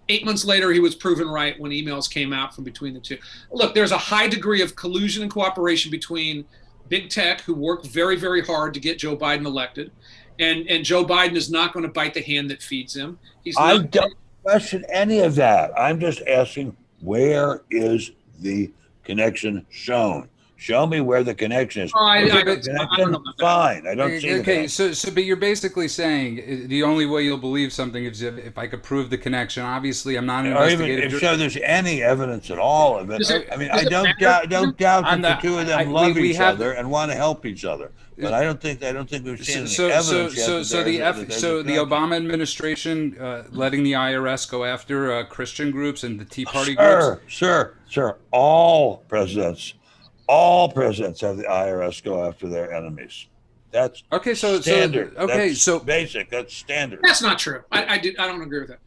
8 months later, he was proven right when emails came out from between the two. Look, there's a high degree of collusion and cooperation between big tech, who worked very, very hard to get Joe Biden elected. And Joe Biden is not going to bite the hand that feeds him. I don't question any of that. I'm just asking, where is the connection shown? Show me where the connection is. I don't know. Fine. I don't see it. Okay, so but you're basically saying the only way you'll believe something is if I could prove the connection. Obviously, I'm not an Or even investigative. if there's any evidence at all of it. I don't doubt that the two of them love each other and want to help each other. But I don't think we've seen any evidence yet. The Obama administration letting the IRS go after Christian groups and the Tea Party groups. Sir, all presidents have the IRS go after their enemies. That's okay. standard. That's basic. That's standard. That's not true. I don't agree with that.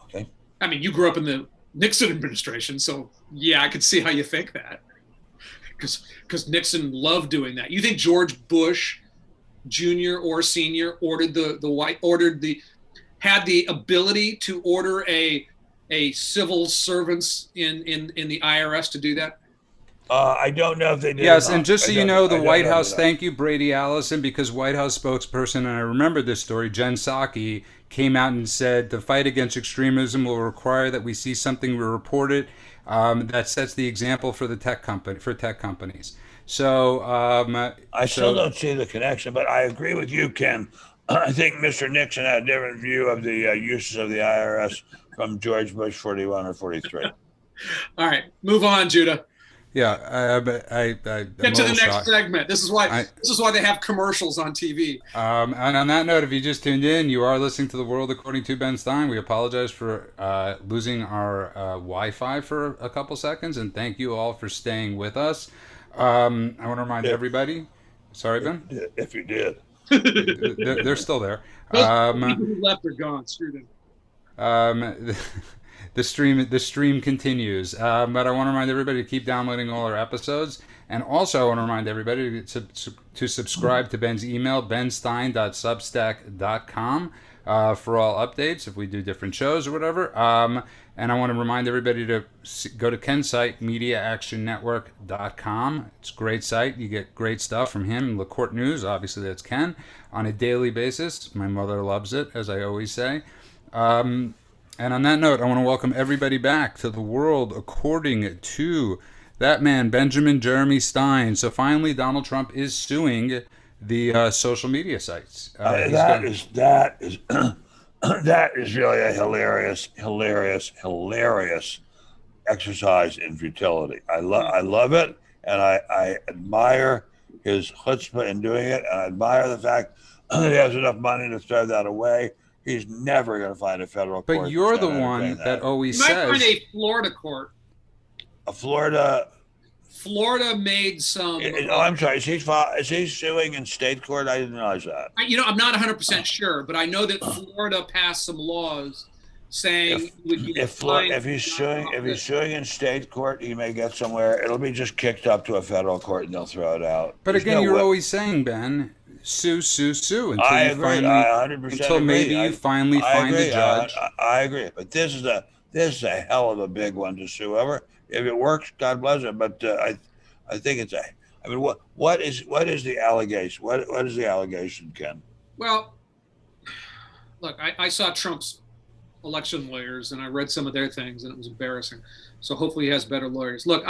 Okay. I mean, you grew up in the Nixon administration, so yeah, I could see how you think that. Because Nixon loved doing that. You think George Bush, Jr. or Senior, had the ability to order a civil servants in the IRS to do that? I don't know if they did. Yes, and just so you know, the White House, thank you, Brady Allison, because White House spokesperson, and I remember this story, Jen Psaki, came out and said the fight against extremism will require that we see something, we report it, that sets the example for tech companies. So I still don't see the connection, but I agree with you, Ken. I think Mr. Nixon had a different view of the uses of the IRS from George Bush 41 or 43. All right, move on, Judah. Yeah, get to the next segment. This is why they have commercials on TV. And on that note, if you just tuned in, you are listening to The World According to Ben Stein. We apologize for losing our Wi-Fi for a couple seconds, and thank you all for staying with us. I want to remind everybody. Sorry, Ben? If you did. They're still there. Those people who left are gone. Screw them. The stream continues, but I want to remind everybody to keep downloading all our episodes, and also I want to remind everybody to subscribe to Ben's email, benstein.substack.com, for all updates if we do different shows or whatever. And I want to remind everybody to go to Ken's site, MediaActionNetwork.com. It's a great site. You get great stuff from him. LaCourte News, obviously that's Ken, on a daily basis. My mother loves it, as I always say. And on that note, I want to welcome everybody back to The World According to that man, Benjamin Jeremy Stein. So finally, Donald Trump is suing the social media sites. That is really a hilarious exercise in futility. I love it, and I admire his chutzpah in doing it, and I admire the fact that he has enough money to throw that away. He's never going to find a federal court. But you're the one that always says. You might find a Florida court. A Florida made some. I'm sorry. Is he suing in state court? I didn't realize that. I'm not 100% sure, but I know that Florida passed some laws saying he would find, if he's suing in state court, he may get somewhere. It'll be just kicked up to a federal court, and they'll throw it out. But There's again, no you're way. always saying, Ben, sue until I you agree. finally, I 100% until agree. maybe you finally I find agree. a judge. I agree. But this is a hell of a big one to sue over. If it works, God bless it. But I think it's a. I mean, what is the allegation? What is the allegation, Ken? well, look, I saw Trump's election lawyers and I read some of their things and it was embarrassing. So hopefully he has better lawyers. Look,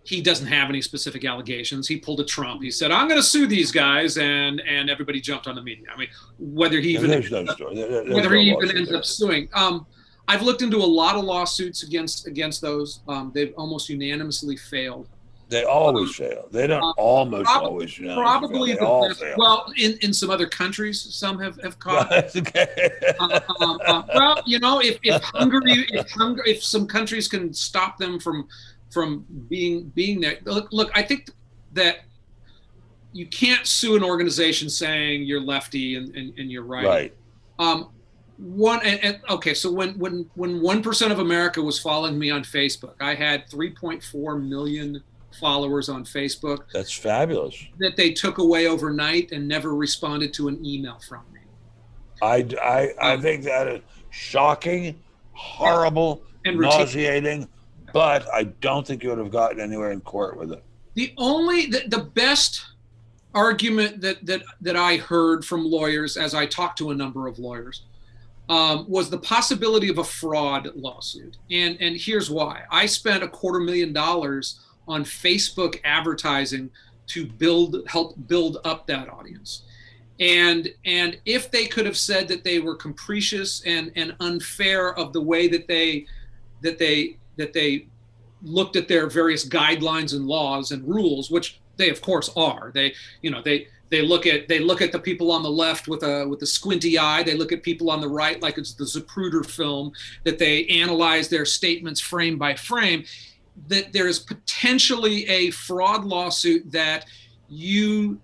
he doesn't have any specific allegations. He pulled a Trump. He said, "I'm going to sue these guys," and everybody jumped on the media. I mean, whether he even ends up suing. I've looked into a lot of lawsuits against those. They've almost unanimously failed. They always fail. They don't almost always. Probably fail. the best. Fail. Well, in some other countries, some have caught. Okay. Well, you know, if some countries can stop them from being there. Look, I think that you can't sue an organization saying you're lefty and you're right. Right. Okay, so when 1% of America was following me on Facebook, I had 3.4 million followers on Facebook. That's fabulous. That they took away overnight and never responded to an email from me. I think that is shocking, horrible, and nauseating, but I don't think you would have gotten anywhere in court with it. The best argument that I heard from lawyers as I talked to a number of lawyers was the possibility of a fraud lawsuit. And here's why. I spent $250,000 on Facebook advertising to help build up that audience. And if they could have said that they were capricious and unfair of the way that they looked at their various guidelines and laws and rules, which they of course are. They look at the people on the left with a squinty eye. They look at people on the right like it's the Zapruder film, that they analyze their statements frame by frame. That there is potentially a fraud lawsuit that you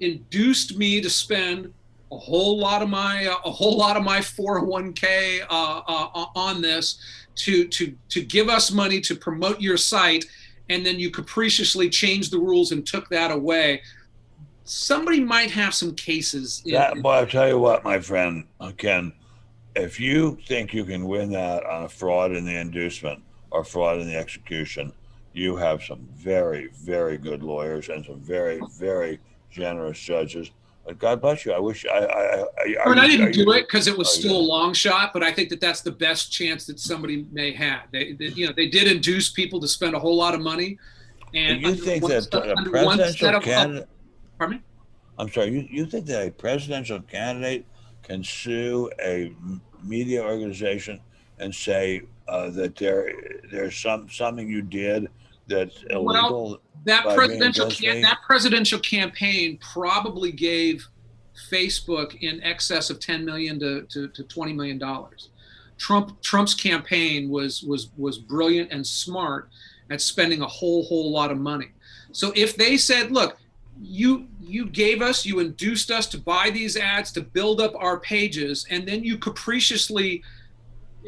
induced me to spend a whole lot of my 401k on this to give us money to promote your site, and then you capriciously changed the rules and took that away. Somebody might have some cases. Well, I'll tell you what, my friend Ken, if you think you can win that on a fraud in the inducement or fraud in the execution, you have some very, very good lawyers and some very, very generous judges. But God bless you. I wish I didn't do it because it was still a long shot, but I think that's the best chance that somebody may have. They did induce people to spend a whole lot of money. And you think that a presidential candidate? Pardon me? I'm sorry. You think that a presidential candidate can sue a media organization and say that there's something you did that's illegal? Well, that presidential campaign probably gave Facebook in excess of $10 million to $20 million. Trump's campaign was brilliant and smart at spending a whole lot of money. So if they said, look, you induced us to buy these ads to build up our pages, and then you capriciously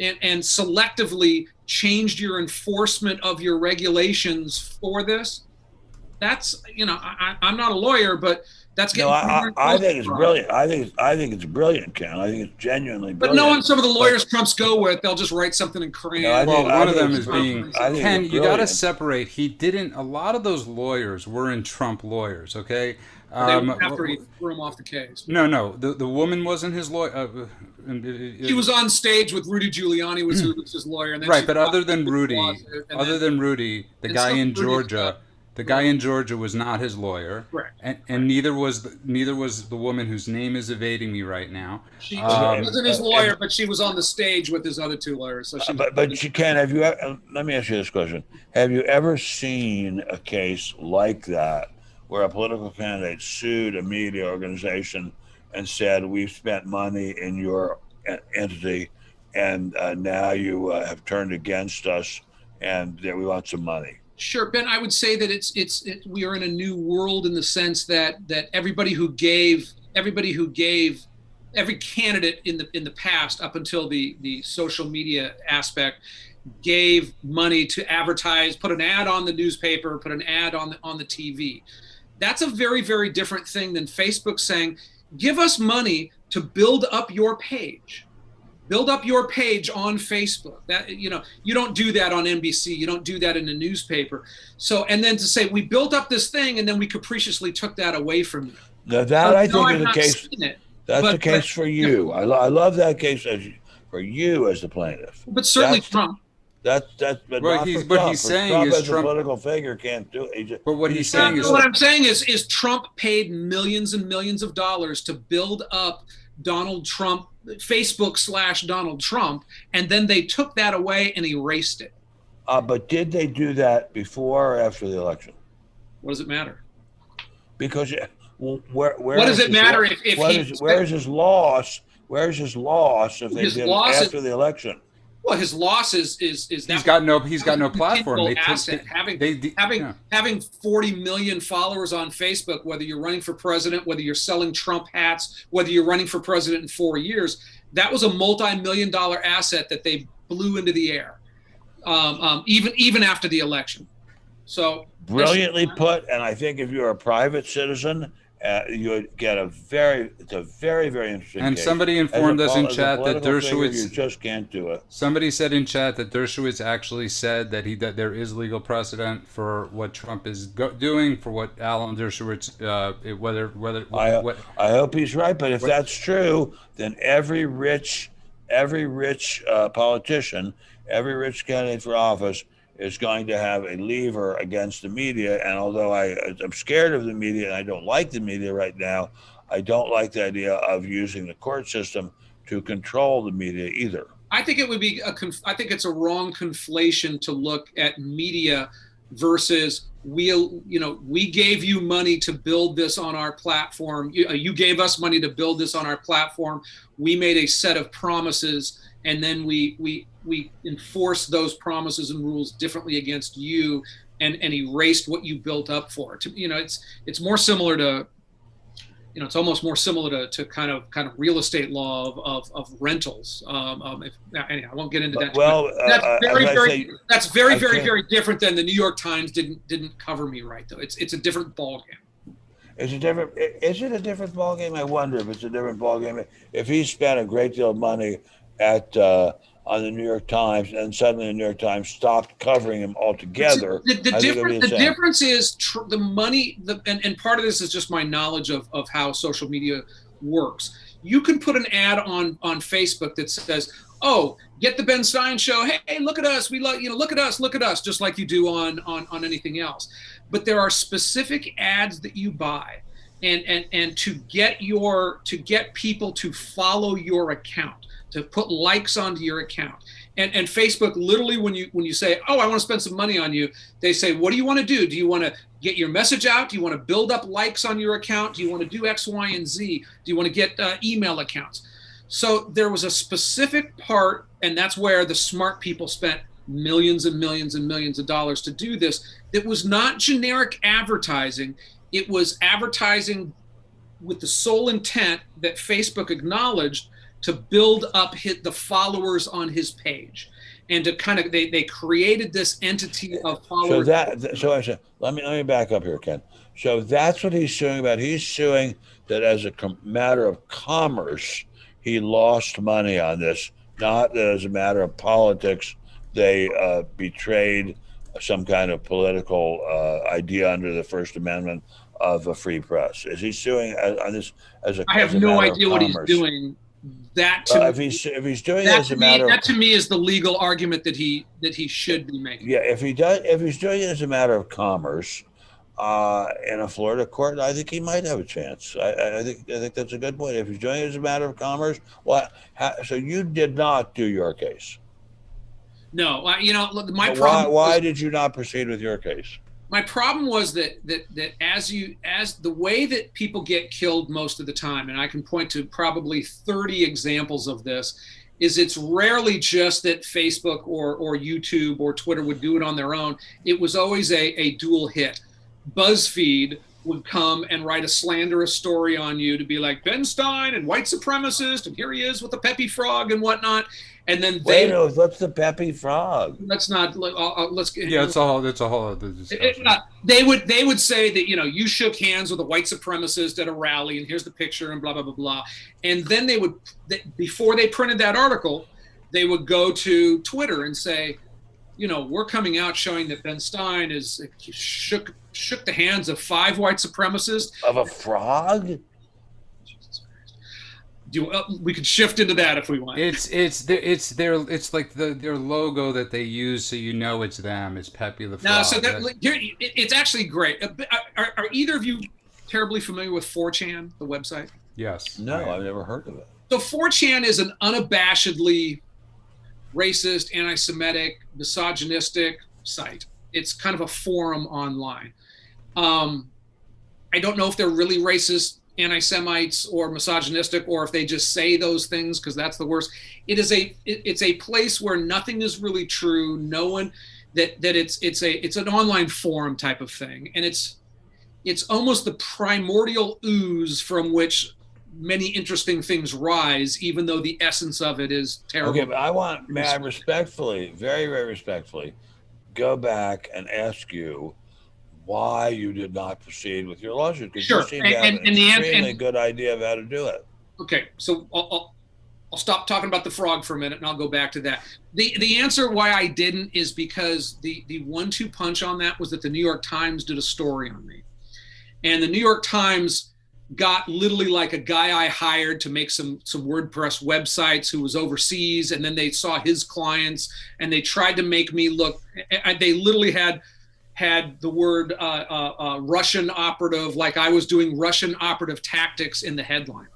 and selectively changed your enforcement of your regulations for this. That's, I'm not a lawyer, but that's getting. No, I think it's brilliant. I think it's brilliant, Ken. I think it's genuinely brilliant. But knowing some of the lawyers Trump's go with, they'll just write something in crayon. One of them is being Ken. You got to separate. A lot of those lawyers were in Trump lawyers. Okay. After he threw him off the case. No. The woman wasn't his lawyer. She was on stage with Rudy Giuliani, was his lawyer. And then right, but other than Rudy, the guy in Georgia was not his lawyer. Correct. And neither was the woman whose name is evading me right now. She wasn't his lawyer, but she was on the stage with his other two lawyers. So but you can. Have you? Let me ask you this question: have you ever seen a case like that, where a political candidate sued a media organization and said, "We've spent money in your entity, and now you have turned against us, and we want some money"? Sure, Ben. I would say that we are in a new world in the sense that everybody who gave every candidate in the past, up until the social media aspect, gave money to advertise, put an ad on the newspaper, put an ad on the TV. That's a very, very different thing than Facebook saying, give us money to build up your page. Build up your page on Facebook. That, you don't do that on NBC. You don't do that in a newspaper. So, and then to say, we built up this thing and then we capriciously took that away from you. Now that I think is the case. That's the case for you. I love that case for you as the plaintiff. But certainly Trump. But what he's saying Trump is as a political figure can't do it. But what he's saying is, what I'm saying is Trump paid millions and millions of dollars to build up Donald Trump, Facebook / Donald Trump, and then they took that away and erased it. But did they do that before or after the election? What does it matter? Because where what does it matter where is his loss? Where is his loss if they did it after the election? Well, his loss is that he's got no platform. Having 40 million followers on Facebook, whether you're running for president, whether you're selling Trump hats, whether you're running for president in 4 years, that was a multi-million-dollar asset that they blew into the air, even after the election. So brilliantly put. And I think if you're a private citizen, you would get it's a very, very interesting and case. Somebody informed us in chat that Dershowitz, you just can't do it. Somebody said in chat that Dershowitz actually said that there is legal precedent for what Trump is doing, for what Alan Dershowitz, I hope he's right, but if that's true, then every rich politician, every rich candidate for office is going to have a lever against the media. And although I'm scared of the media and I don't like the media right now, I don't like the idea of using the court system to control the media either. I think it would be I think it's a wrong conflation to look at media versus we gave you money to build this on our platform. You gave us money to build this on our platform. We made a set of promises, and then we enforced those promises and rules differently against you, and erased what you built up for. It's more similar to, it's almost more similar to kind of real estate law of rentals. Anyway, I won't get into that. Well, that's very different than the New York Times didn't cover me right, though. It's a different ballgame. Is it a different ballgame? I wonder if it's a different ballgame. If he spent a great deal of money on the New York Times, and suddenly the New York Times stopped covering him altogether. The difference is the money, and part of this is just my knowledge of how social media works. You can put an ad on Facebook that says, "Oh, get the Ben Stein show. Hey, look at us. We love, look at us," just like you do on anything else. But there are specific ads that you buy, and to get people to follow your account, to put likes onto your account. And Facebook, literally, when you say, "Oh, I want to spend some money on you," they say, "What do you want to do? Do you want to get your message out? Do you want to build up likes on your account? Do you want to do X, Y, and Z? Do you want to get email accounts?" So there was a specific part, and that's where the smart people spent millions and millions and millions of dollars to do this. It was not generic advertising. It was advertising with the sole intent that Facebook acknowledged to build up the followers on his page, and to kind of they created this entity of followers. Let me back up here, Ken. So that's what he's suing about. He's suing that as a matter of commerce, he lost money on this, not that as a matter of politics, they betrayed some kind of political idea under the First Amendment of a free press. Is he suing on this as a? I have no idea what he's doing. If he's doing it as a matter that to me is the legal argument that he should be making. Yeah, if he's doing it as a matter of commerce in a Florida court, I think he might have a chance. I think that's a good point. If he's doing it as a matter of commerce, so you did not do your case. No, look, why did you not proceed with your case? My problem was that as the way that people get killed most of the time, and I can point to probably 30 examples of this, is it's rarely just that Facebook or YouTube or Twitter would do it on their own. It was always a dual hit. BuzzFeed would come and write a slanderous story on you to be like Ben Stein and white supremacist, and here he is with the Peppy Frog and whatnot. And then what's the Peppy Frog? Let's not. Let's get. Yeah, it's a whole other discussion. They would say that you shook hands with a white supremacist at a rally, and here's the picture, and blah blah blah blah. And then before they printed that article, they would go to Twitter and say, we're coming out showing that Ben Stein shook the hands of 5 white supremacists. Of a frog? We could shift into that if we want. It's like their logo that they use, so it's them. It's Pepe the Frog. No, so it's actually great. Are either of you terribly familiar with 4chan, the website? Yes. No, I've never heard of it. So 4chan is an unabashedly racist, anti-Semitic, misogynistic site. It's kind of a forum online. I don't know if they're really racist, anti-Semites, or misogynistic, or if they just say those things because that's the worst. It's a place where nothing is really true. No one it's an online forum type of thing, and it's almost the primordial ooze from which many interesting things rise, even though the essence of it is terrible. Okay, but may I respectfully, very, very respectfully, go back and ask you why you did not proceed with your lawsuit, because sure. You seem to have an extremely good idea of how to do it. Okay, so I'll stop talking about the frog for a minute, and I'll go back to that. The answer why I didn't is because the 1-2 punch on that was that the New York Times did a story on me, and the New York Times got literally like a guy I hired to make some WordPress websites who was overseas, and then they saw his clients and they tried to make me look. They literally had the word Russian operative, like I was doing Russian operative tactics in the headline,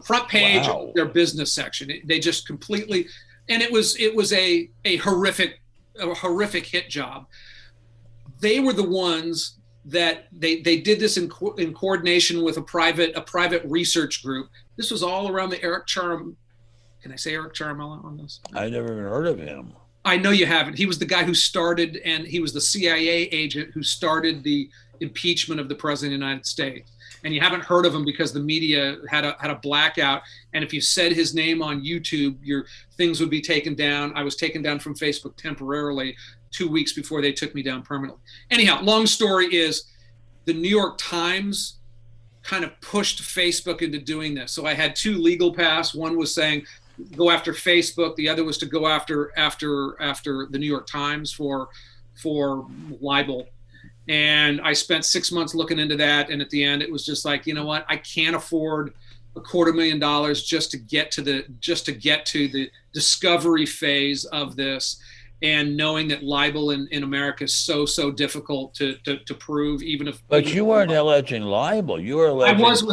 front page of their business section. They just completely, and it was a horrific hit job. They were the ones that they did this in coordination with a private research group. This was all around the Eric Can I say Eric Ciaramella on this? I never even heard of him. I know you haven't. He was the guy who started, and he was the CIA agent who started the impeachment of the president of the United States. And you haven't heard of him because the media had a blackout. And if you said his name on YouTube, your things would be taken down. I was taken down from Facebook temporarily 2 weeks before they took me down permanently. Anyhow, long story is the New York Times kind of pushed Facebook into doing this. So I had 2 legal paths. One was saying, go after Facebook. The other was to go after the New York Times for libel. And I spent 6 months looking into that. And at the end, it was just like, you know what? I can't afford $250,000 just to get to the discovery phase of this. And knowing that libel in America is so difficult to prove, even if. But you weren't alleging libel. You were alleging. I was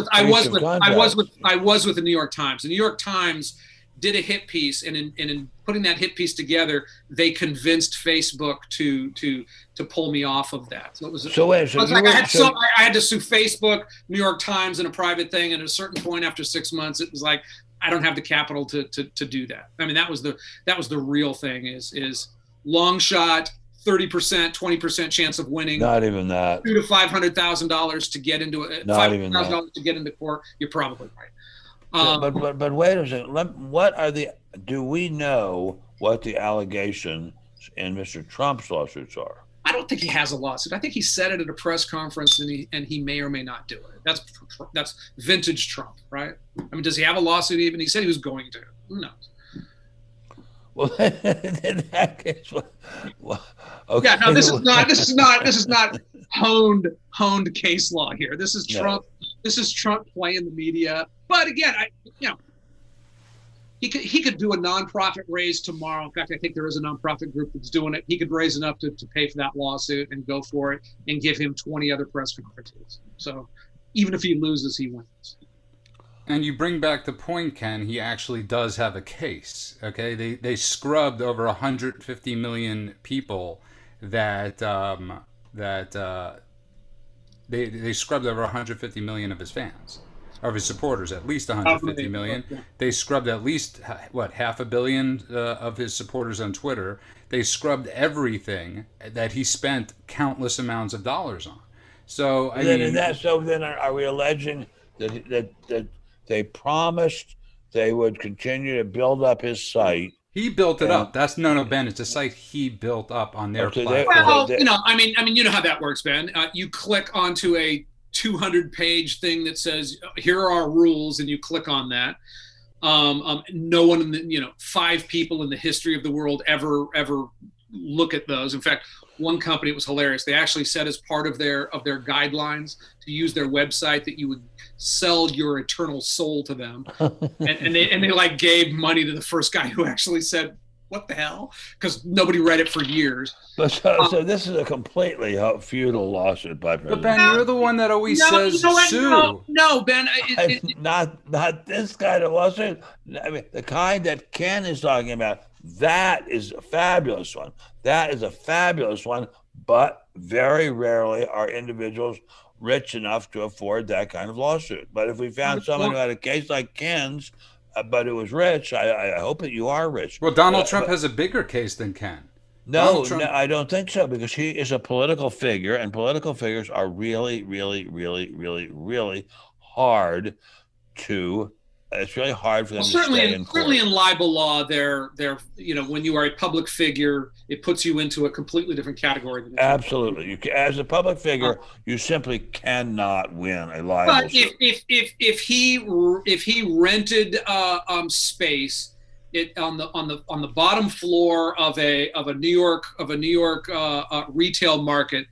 with the New York Times. The New York Times did a hit piece, and in putting that hit piece together, they convinced Facebook to pull me off of that. So it was. I had to sue Facebook, New York Times, in a private thing, and at a certain point, after 6 months, it was like I don't have the capital to do that. I mean, that was the real thing. Is long shot, 30%, 20% chance of winning. Not even that. $200,000 to $500,000 to get into it. $500,000 to get into court. You're probably right. But wait a second. Do we know what the allegations in Mr. Trump's lawsuits are? I don't think he has a lawsuit. I think he said it at a press conference, and he may or may not do it. That's vintage Trump, right? I mean, does he have a lawsuit even? He said he was going to. Who knows? Well, in that case, okay. Yeah, no, this is not honed case law here. This is Trump. No. This is Trump playing the media. But again, he could do a nonprofit raise tomorrow. In fact, I think there is a nonprofit group that's doing it. He could raise enough to pay for that lawsuit and go for it, and give him 20 other press conferences. So even if he loses, he wins. And you bring back the point, Ken, he actually does have a case. Okay, they scrubbed over 150 million people that they scrubbed over 150 million of his fans, of his supporters, at least 150 million. They scrubbed at least, half a billion of his supporters on Twitter. They scrubbed everything that he spent countless amounts of dollars on. So I then, mean, then are we alleging that they promised they would continue to build up his site? he built it And up. That's no, Ben. It's a site he built up on their okay, platform. Well, you know how that works, Ben. You click onto a 200-page thing that says, "Here are our rules," and you click on that. No one in the 5 people in the history of the world ever look at those. In fact, one company, it was hilarious. They actually said as part of their guidelines to use their website that you would sell your eternal soul to them, and they like gave money to the first guy who actually said, "What the hell?" Because nobody read it for years. But so this is a completely futile lawsuit by But President. Ben, you're the one that always says sue. No, Ben. Not this kind of lawsuit. I mean, the kind that Ken is talking about. That is a fabulous one. That is a fabulous one. But very rarely are individuals rich enough to afford that kind of lawsuit. But if we found someone who had a case like Ken's, but it was rich, I hope that you are rich. Well, Donald Trump has a bigger case than Ken. No, I don't think so, because he is a political figure, and political figures are really, really, really, really, really hard to. It's really hard for them to stay in court. Certainly in libel law, they're when you are a public figure, it puts you into a completely different category. Absolutely, as a public figure, you simply cannot win a libel. But if he rented space, on the bottom floor of a New York retail market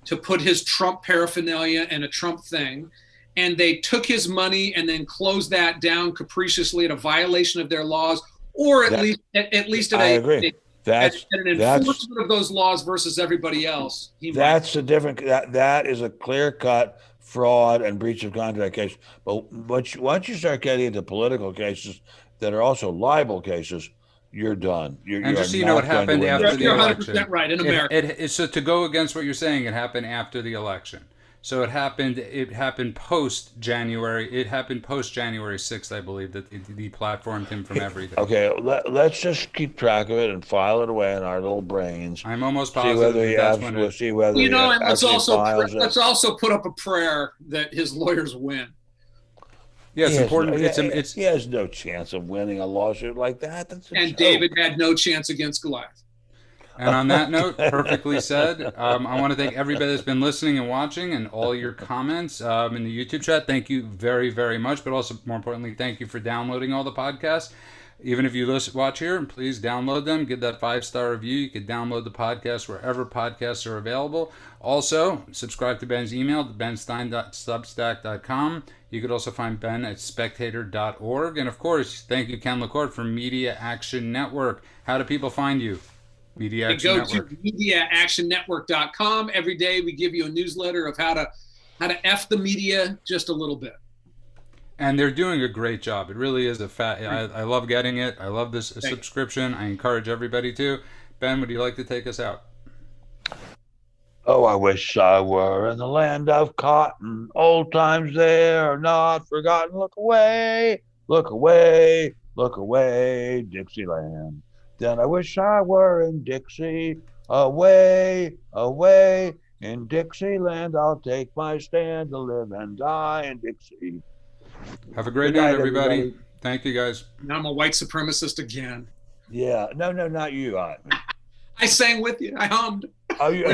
to put his Trump paraphernalia and a Trump thing, and they took his money and then closed that down capriciously at a violation of their laws, or at least at I agree. That's an enforcement of those laws versus everybody else. That's a different. That is a clear-cut fraud and breach of contract case. But once you start getting into political cases that are also libel cases, you're done. And just so you know what happened after the election. You're 100% right in America. So to go against what you're saying, it happened after the election. So it happened post January. It happened post January 6th, I believe, that it deplatformed him from everything. Okay, let's just keep track of it and file it away in our little brains. I'm almost positive. See whether and let's also put up a prayer that his lawyers win. Yeah, it's important. He has no chance of winning a lawsuit like that. And David had no chance against Goliath. And on that note, perfectly said. I want to thank everybody that's been listening and watching, and all your comments in the YouTube chat. Thank you very, very much. But also, more importantly, thank you for downloading all the podcasts. Even if you watch here, please download them. Give that 5-star review. You can download the podcast wherever podcasts are available. Also, subscribe to Ben's email, benstein.substack.com. You could also find Ben at spectator.org. And of course, thank you, Ken LaCourte from Media Action Network. How do people find you? Media Action Network. Go to MediaActionNetwork.com. Every day we give you a newsletter of how to F the media just a little bit. And they're doing a great job. It really is I love getting it. I love this subscription. I encourage everybody to. Ben, would you like to take us out? Oh, I wish I were in the land of cotton. Old times there are not forgotten. Look away, look away, look away, Dixieland. Then I wish I were in Dixie, away, away. In Dixieland, I'll take my stand to live and die in Dixie. Have a great night, everybody. Thank you, guys. Now I'm a white supremacist again. Yeah. No, not you. I sang with you. I hummed. Oh, you.